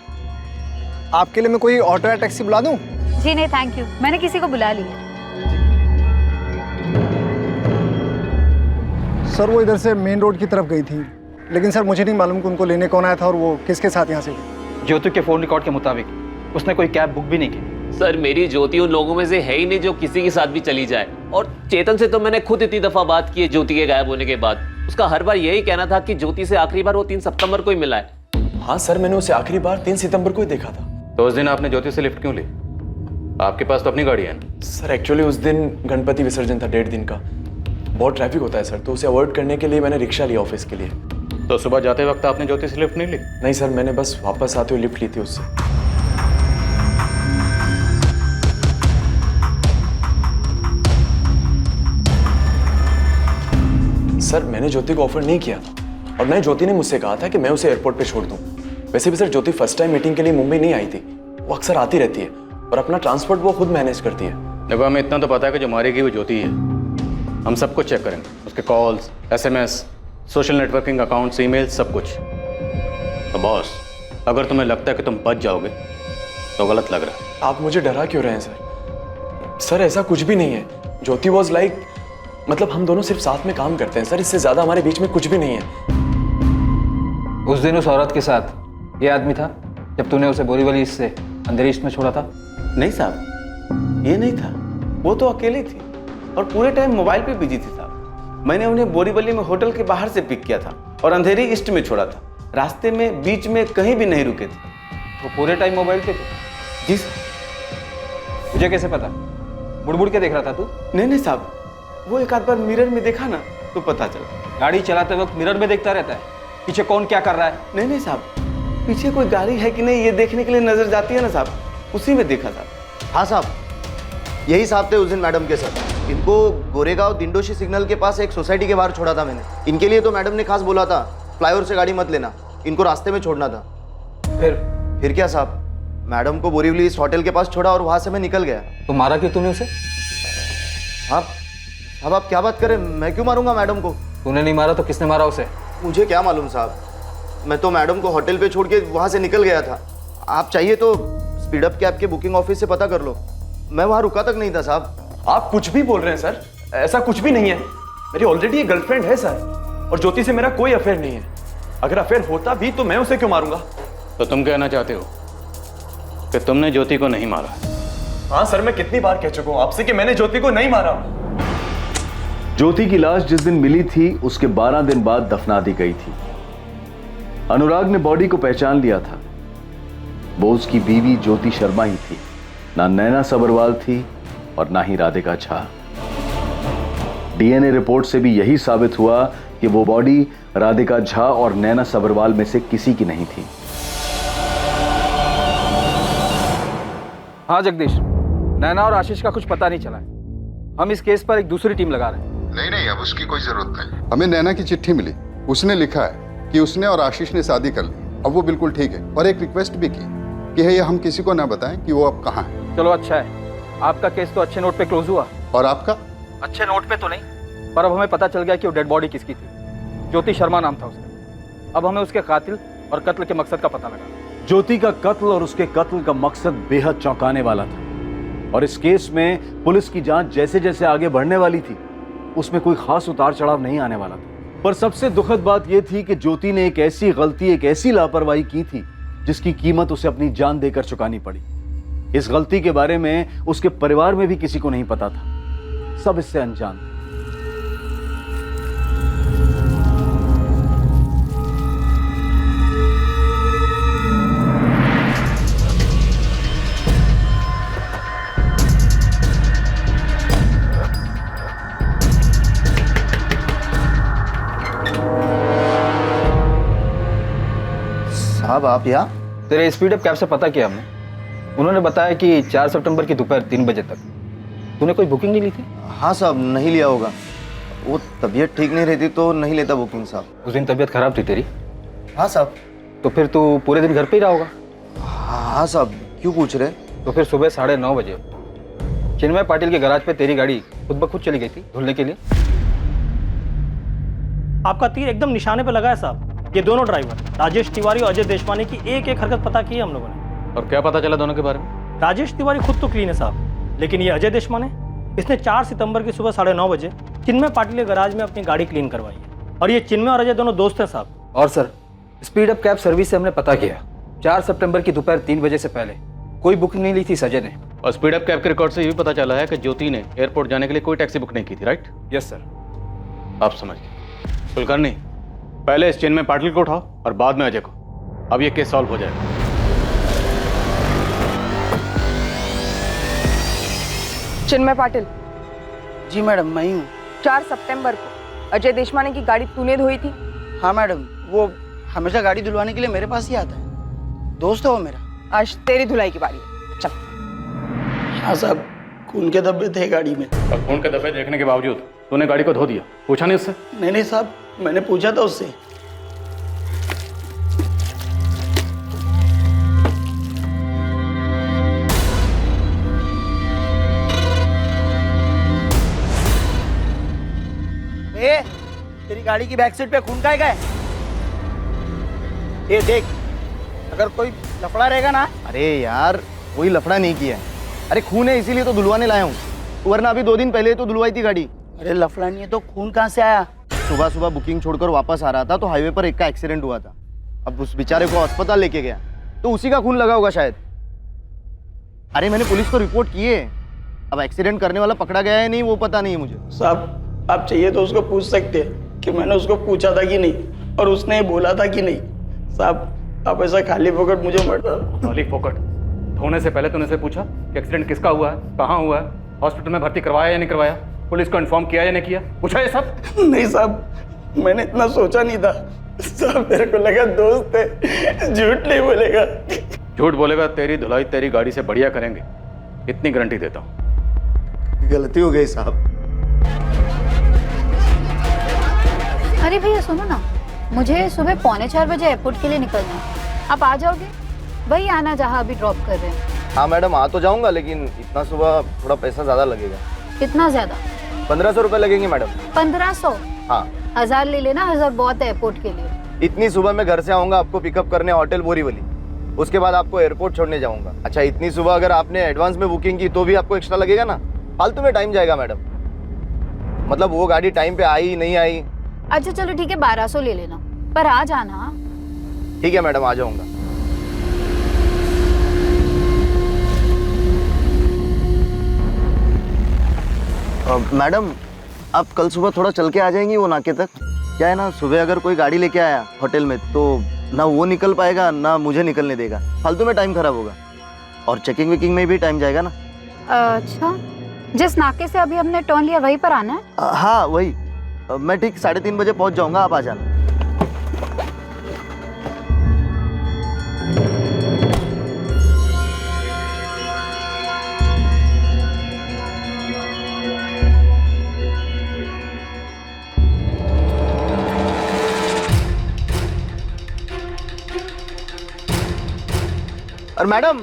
आपके लिए मैं कोई ऑटो या टैक्सी बुला दूं? जी नहीं थैंक यू, मैंने किसी को बुला लिया। सर वो इधर से मेन रोड की तरफ गई थी, लेकिन सर मुझे नहीं मालूम कि उनको लेने कौन आया था और वो किसके साथ यहाँ से गई। ज्योति के फोन रिकॉर्ड के मुताबिक उसने कोई कैब बुक भी नहीं की। सर मेरी ज्योति उन लोगों में से है ही नहीं जो किसी के साथ भी चली जाए। और चेतन से तो मैंने खुद इतनी दफा बात की है ज्योति के गायब होने के बाद। उसका हर बार यही कहना था कि ज्योति से आखिरी बार वो 3 सितंबर को ही मिला है। हाँ सर, मैंने उसे आखिरी बार 3 सितंबर को ही देखा था। तो उस दिन आपने ज्योति से लिफ्ट क्यों ली? आपके पास तो अपनी गाड़ी है। सर एक्चुअली उस दिन गणपति विसर्जन था 1.5 दिन का, बहुत ट्रैफिक होता है सर, तो उसे अवॉइड करने के लिए मैंने रिक्शा लिया ऑफिस के लिए। तो सुबह जाते वक्त आपने ज्योति से लिफ्ट नहीं ली? नहीं सर, मैंने बस वापस आते हुए लिफ्ट ली थी उससे। सर मैंने ज्योति को ऑफर नहीं किया था और न ज्योति ने मुझसे कहा था कि मैं उसे एयरपोर्ट पे छोड़ दूं। वैसे भी सर ज्योति फर्स्ट टाइम मीटिंग के लिए मुंबई नहीं आई थी, वो अक्सर आती रहती है और अपना ट्रांसपोर्ट वो खुद मैनेज करती है। देखो हमें इतना तो पता है कि जो मारेगी वो ज्योति है। हम सब कुछ चेक करेंगे, उसके calls, SMS, social networking accounts, email, सब कुछ। तो बॉस, अगर तुम्हें लगता है कि तुम बच जाओगे तो गलत लग रहा है। आप मुझे डरा क्यों रहे हैं सर? सर ऐसा कुछ भी नहीं है। ज्योति वॉज लाइक, मतलब हम दोनों सिर्फ साथ में काम करते हैं सर, इससे ज्यादा हमारे बीच में कुछ भी नहीं है। उस दिन उस औरत के साथ ये आदमी था जब तूने उसे बोरीवली से अंधेरी ईस्ट में छोड़ा था? नहीं साहब, ये नहीं था। वो तो अकेली थी और पूरे टाइम मोबाइल पे बिजी थी साहब। मैंने उन्हें बोरीवली में होटल के बाहर से पिक किया था और अंधेरी ईस्ट में छोड़ा था। रास्ते में बीच में कहीं भी नहीं रुके थे। वो पूरे टाइम मोबाइल पे थे? जी सर। मुझे कैसे पता? बुड़ के देख रहा था तू? नहीं साहब, वो एक आध बार मिरर में देखा ना तो पता चला। गाड़ी चलाते वक्त मिरर में देखता रहता है पीछे कौन क्या कर रहा है? नहीं साहब, पीछे कोई गाड़ी है कि नहीं ये देखने के लिए नजर जाती है ना साहब, उसी में देखा था। हाँ साहब, यही साहब थे उस दिन मैडम के साथ। इनको गोरेगांव दिंडोशी सिग्नल के पास एक सोसाइटी के बाहर छोड़ा था मैंने। इनके लिए तो मैडम ने खास बोला था फ्लाईओवर से गाड़ी मत लेना, इनको रास्ते में छोड़ना था। फिर क्या साहब, मैडम को बोरीवली इस होटल के पास छोड़ा और वहां से मैं निकल गया। तो मारा क्यों तूने उसे? अब आप क्या बात करें, मैं क्यों मारूंगा मैडम को? तूने नहीं मारा तो किसने मारा उसे? मुझे क्या मालूम साहब, मैं तो मैडम को होटल पे छोड़ के वहां से निकल गया था। आप चाहिए तो स्पीड अप कैब के बुकिंग ऑफिस से पता कर लो, मैं वहां रुका तक नहीं था साहब। आप कुछ भी बोल रहे हैं सर, ऐसा कुछ भी नहीं है। मेरी ऑलरेडी एक गर्लफ्रेंड है सर और ज्योति से मेरा कोई अफेयर नहीं है। अगर अफेयर होता भी तो मैं उसे क्यों मारूंगा? तो तुम कहना चाहते हो कि तुमने ज्योति को नहीं मारा? हाँ सर, मैं कितनी बार कह चुका हूँ आपसे कि मैंने ज्योति को नहीं मारा। ज्योति की लाश जिस दिन मिली थी उसके 12 दिन बाद दफना दी गई थी। अनुराग ने बॉडी को पहचान लिया था। वो उसकी बीवी ज्योति शर्मा ही थी, ना नैना सबरवाल थी और ना ही राधिका झा। डीएनए रिपोर्ट से भी यही साबित हुआ कि वो बॉडी राधिका झा और नैना सबरवाल में से किसी की नहीं थी। हाँ जगदीश, नैना और आशीष का कुछ पता नहीं चला है। हम इस केस पर एक दूसरी टीम लगा रहे हैं। नहीं, अब उसकी कोई जरूरत नहीं। हमें नैना की चिट्ठी मिली, उसने लिखा है कि उसने और आशीष ने शादी कर ली। अब वो बिल्कुल ठीक है और एक रिक्वेस्ट भी की कि ये हम किसी को ना बताएं कि वो अब कहाँ है। चलो अच्छा है, आपका केस तो अच्छे नोट पे क्लोज हुआ। और आपका? अच्छे नोट पे तो नहीं, पर अब हमें पता चल गया कि वो डेड बॉडी किसकी थी। ज्योति शर्मा नाम था उसका। अब हमें उसके कातिल और कत्ल के मकसद का पता लगा। ज्योति का कत्ल और उसके कत्ल का मकसद बेहद चौंकाने वाला था और इस केस में पुलिस की जांच जैसे जैसे आगे बढ़ने वाली थी उसमें कोई खास उतार चढ़ाव नहीं आने वाला था। पर सबसे दुखद बात यह थी कि ज्योति ने एक ऐसी गलती, एक ऐसी लापरवाही की थी जिसकी कीमत उसे अपनी जान देकर चुकानी पड़ी। इस गलती के बारे में उसके परिवार में भी किसी को नहीं पता था, सब इससे अनजान थे। साहब आप यहाँ? तेरे स्पीड अप कैब से पता किया हमने, उन्होंने बताया कि 4 सितंबर की दोपहर 3 बजे तक तूने कोई बुकिंग नहीं ली थी? हाँ साहब, नहीं लिया होगा। वो तबीयत ठीक नहीं रहती तो नहीं लेता बुकिंग साहब। उस दिन तबीयत खराब थी तेरी, हाँ साहब। तो फिर तू पूरे दिन घर पे ही रहा होगा? हाँ साहब, क्यों पूछ रहे? तो फिर सुबह 9:30 बजे चिन्मय पाटिल के गैराज पे तेरी गाड़ी खुद ब खुद चली गई थी धुलने के लिए? आपका तीर एकदम निशाने पे लगा है साहब। ये दोनों ड्राइवर राजेश तिवारी और अजय देशवानी की एक एक हरकत पता की है हम लोगों ने। और क्या पता चला दोनों के बारे में? राजेश तिवारी खुद तो क्लीन है साहब, लेकिन ये अजय देशवानी, इसने 4 सितंबर की सुबह 9:30 बजे चिन्मय पाटिल के गैराज में अपनी गाड़ी क्लीन करवाई है। और ये चिन्मय और अजय दोनों दोस्त हैं साहब। और sir, speed up cab service से हमने पता किया 4 सितंबर की दोपहर 3 बजे से पहले कोई बुकिंग नहीं ली थी अजय ने। और स्पीड अप कैब के रिकॉर्ड से ये भी पता चला है कि ज्योति ने एयरपोर्ट जाने के लिए कोई टैक्सी बुक नहीं की थी, राइट? Yes sir. आप समझिए। कुलकर्णी, पहले इस चिन्मय पाटिल को उठाओ और बाद में अजय को। अब ये केस सॉल्व हो जाएगा। चिन्मय पाटिल। जी मैडम, मैं ही हूँ। 4 सितंबर को अजय देशवानी की गाड़ी तूने धोई थी? हाँ मैडम, वो हमेशा गाड़ी धुलवाने के लिए मेरे पास ही आता है, दोस्त है वो मेरा। आज तेरी धुलाई की बारी है, चल। हाँ साहब, खून के धब्बे थे गाड़ी में। और खून के धब्बे देखने के बावजूद तूने गाड़ी को धो दिया, पूछा नहीं उससे? नहीं साहब, मैंने पूछा था उससे। तेरी गाड़ी की बैक सीट पे खून का है। ये देख, अगर कोई लफड़ा रहेगा ना। अरे यार, कोई लफड़ा नहीं किया। अरे खून है इसीलिए तो धुलवाने लाया हूँ, वरना अभी 2 दिन पहले तो धुलवाई थी गाड़ी। अरे लफड़ा नहीं है तो खून कहाँ से आया? सुबह सुबह बुकिंग छोड़कर वापस आ रहा था तो हाईवे पर एक का एक्सीडेंट हुआ था। अब उस बेचारे को अस्पताल लेके गया तो उसी का खून लगा होगा शायद। अरे मैंने पुलिस को रिपोर्ट की है, अब एक्सीडेंट करने वाला पकड़ा गया है नहीं वो पता नहीं है मुझे। साहब, आप चाहिए तो उसको पूछ सकते हैं कि मैंने उसको पूछा था कि नहीं और उसने बोला था कि नहीं। साहब, आप ऐसा खाली फोकट मुझे मत। खाली फोकट? धोने से पहले तूने से पूछा कि एक्सीडेंट किसका हुआ है, कहाँ हुआ है, हॉस्पिटल में भर्ती करवाया या नहीं करवाया, पुलिस को इन्फॉर्म किया या नहीं किया? पूछा ये सब? नहीं साहब, मैंने इतना सोचा नहीं था साहब, मेरे को लगा दोस्त है, झूठ नहीं बोलेगा। झूठ बोलेगा तेरी धुलाई तेरी गाड़ी से बढ़िया करेंगे, इतनी गारंटी देता हूँ। गलती हो गई साहब। अरे भैया सुनो ना, मुझे सुबह 3:45 बजे एयरपोर्ट के लिए निकलना है। आप आ जाओगे? वही आना जहाँ अभी ड्रॉप कर रहे हैं। हाँ मैडम, आ तो जाऊंगा, लेकिन इतना सुबह थोड़ा पैसा ज़्यादा लगेगा। कितना ज्यादा? 1500 रुपये लगेंगे मैडम। 1500? हाँ। 1000 ले लेना, 1000 बहुत है एयरपोर्ट के लिए। इतनी सुबह मैं घर से आऊँगा आपको पिकअप करने होटल बोरीवली, उसके बाद आपको एयरपोर्ट छोड़ने जाऊँगा। अच्छा, इतनी सुबह अगर आपने एडवांस में बुकिंग की तो भी आपको एक्स्ट्रा लगेगा ना? फालतू में टाइम जाएगा मैडम। मतलब वो गाड़ी टाइम पे आई नहीं आई। अच्छा चलो ठीक है, 1200 ले लेना, पर आ जाना। ठीक है मैडम, आ जाऊंगा। मैडम, आप कल सुबह थोड़ा चल के आ जाएंगी वो नाके तक? क्या है ना, सुबह अगर कोई गाड़ी लेके आया होटल में तो ना वो निकल पाएगा ना मुझे निकलने देगा, फालतू में टाइम खराब होगा और चेकिंग वेकिंग में भी टाइम जाएगा ना। अच्छा, जिस नाके से अभी हमने टर्न लिया वहीं पर आना है? हाँ वही। मैं ठीक 3:30 बजे पहुंच जाऊंगा, आप आ जाना। और मैडम,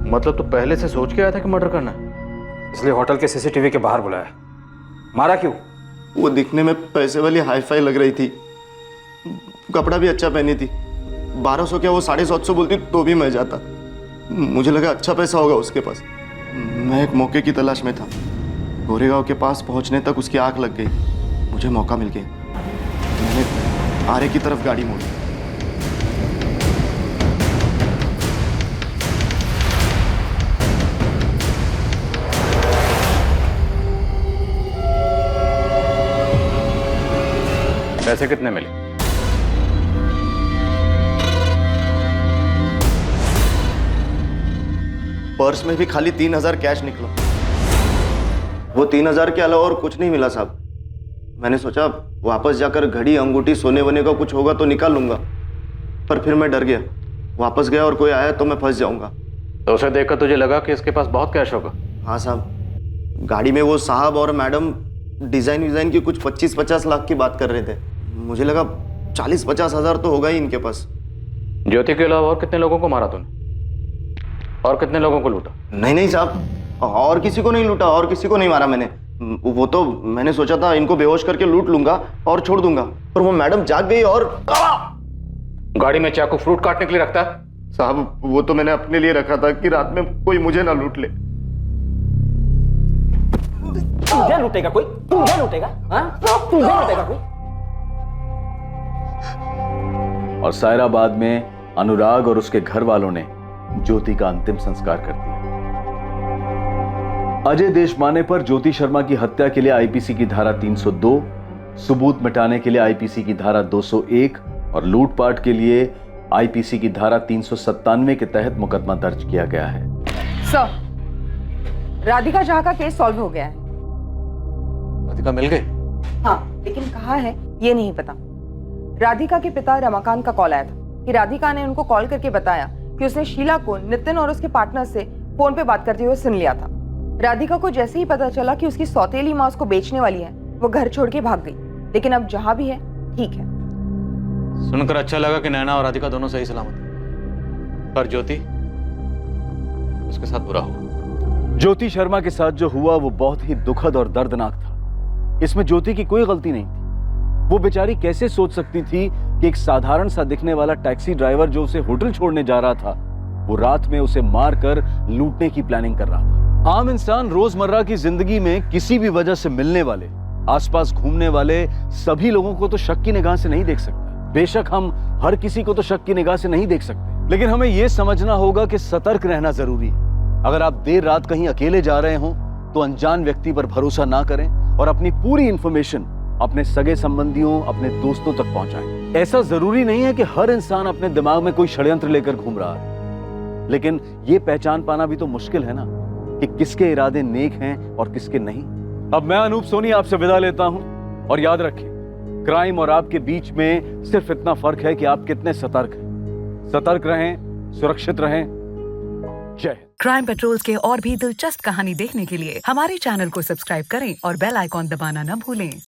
मतलब तो पहले से सोच के आया था कि मर्डर करना है, इसलिए होटल के सीसीटीवी के बाहर बुलाया। मारा क्यों? वो दिखने में पैसे वाली हाई फाई लग रही थी, कपड़ा भी अच्छा पहनी थी। 1200 क्या वो 750 बोलती तो भी मैं जाता। मुझे लगा अच्छा पैसा होगा उसके पास। मैं एक मौके की तलाश में था, गोरेगांव के पास पहुंचने तक उसकी आंख लग गई। मुझे मौका मिल गया, मैंने आरे की तरफ गाड़ी मोड़ी। पैसे कितने मिले? पर्स में भी खाली 3000 कैश निकला। वो 3,000 के अलावा और कुछ नहीं मिला साहब। मैंने सोचा वापस जाकर घड़ी अंगूठी सोने वोने का कुछ होगा तो निकाल लूंगा, पर फिर मैं डर गया। वापस गया और कोई आया तो मैं फंस जाऊंगा। तो उसे देखकर तुझे लगा कि इसके पास बहुत कैश होगा? हाँ साहब, गाड़ी में वो साहब और मैडम डिजाइन विजाइन की कुछ 25-50 लाख की बात कर रहे थे। मुझे लगा 40-50 हज़ार तो होगा ही इनके पास। ज्योति के अलावा और कितने लोगों को मारा तूने? और कितने लोगों को लूटा? नहीं साहब, और किसी को नहीं लूटा, और किसी को नहीं मारा मैंने। वो तो मैंने सोचा था इनको बेहोश करके लूट लूंगा और छोड़ दूंगा, पर वो मैडम जाग गई और गाड़ी में चाकू फ्रूट काटने के लिए रखता है? साहब वो तो मैंने अपने लिए रखा था कि रात में कोई मुझे ना लूट ले। तुझे लूटेगा कोई? तुझे लूटेगा? हाँ? तुझे लूटेगा कोई? और सायराबाद में अनुराग और उसके घर वालों ने ज्योति का अंतिम संस्कार कर दिया। अजय देशमाने पर ज्योति शर्मा की हत्या के लिए आईपीसी की धारा 302, सबूत मिटाने के लिए आईपीसी की धारा 201 और लूटपाट के लिए आईपीसी की धारा 397 के तहत मुकदमा दर्ज किया गया है। सर, राधिका झा का केस सॉल्व हो गया है। राधिका मिल गई? हाँ, लेकिन कहाँ है ये नहीं पता। राधिका के पिता रमाकांत का कॉल आया था कि राधिका ने उनको कॉल करके बताया कि उसने शीला को नितिन और उसके पार्टनर से फोन पे बात करते हुए सुन लिया था। राधिका को जैसे ही पता चला कि उसकी सौतेली माँ उसको बेचने वाली है, वो घर छोड़ के भाग गई। लेकिन अब जहां भी है ठीक है। सुनकर अच्छा लगा कि नैना और राधिका दोनों सही सलामत हैं। पर ज्योति, उसके साथ बुरा हुआ। ज्योति शर्मा के साथ जो हुआ वो बहुत ही दुखद और दर्दनाक था। इसमें ज्योति की कोई गलती नहीं थी। वो बेचारी कैसे सोच सकती थी कि एक साधारण सा दिखने वाला टैक्सी ड्राइवर जो उसे होटल छोड़ने जा रहा था, वो रात में उसे मारकर लूटने की प्लानिंग कर रहा था। आम इंसान रोजमर्रा की जिंदगी में किसी भी वजह से मिलने वाले, आसपास घूमने वाले सभी लोगों को तो शक की निगाह से नहीं देख सकता। बेशक हम हर किसी को तो शक की निगाह से नहीं देख सकते, लेकिन हमें यह समझना होगा कि सतर्क रहना जरूरी है। अगर आप देर रात कहीं अकेले जा रहे हो तो अनजान व्यक्ति पर भरोसा ना करें और अपनी पूरी इंफॉर्मेशन अपने सगे संबंधियों, अपने दोस्तों तक पहुंचाएं। ऐसा जरूरी नहीं है कि हर इंसान अपने दिमाग में कोई षड्यंत्र लेकर घूम रहा है, लेकिन यह पहचान पाना भी तो मुश्किल है ना कि किसके इरादे नेक हैं और किसके नहीं। अब मैं अनूप सोनी आपसे विदा लेता हूं और याद रखें, क्राइम और आपके बीच में सिर्फ इतना फर्क है कि आप कितने सतर्क हैं। सतर्क रहें, सुरक्षित रहें। जय। क्राइम पेट्रोल्स के और भी दिलचस्प कहानी देखने के लिए हमारे चैनल को सब्सक्राइब करें और बेल आइकॉन दबाना न भूलें।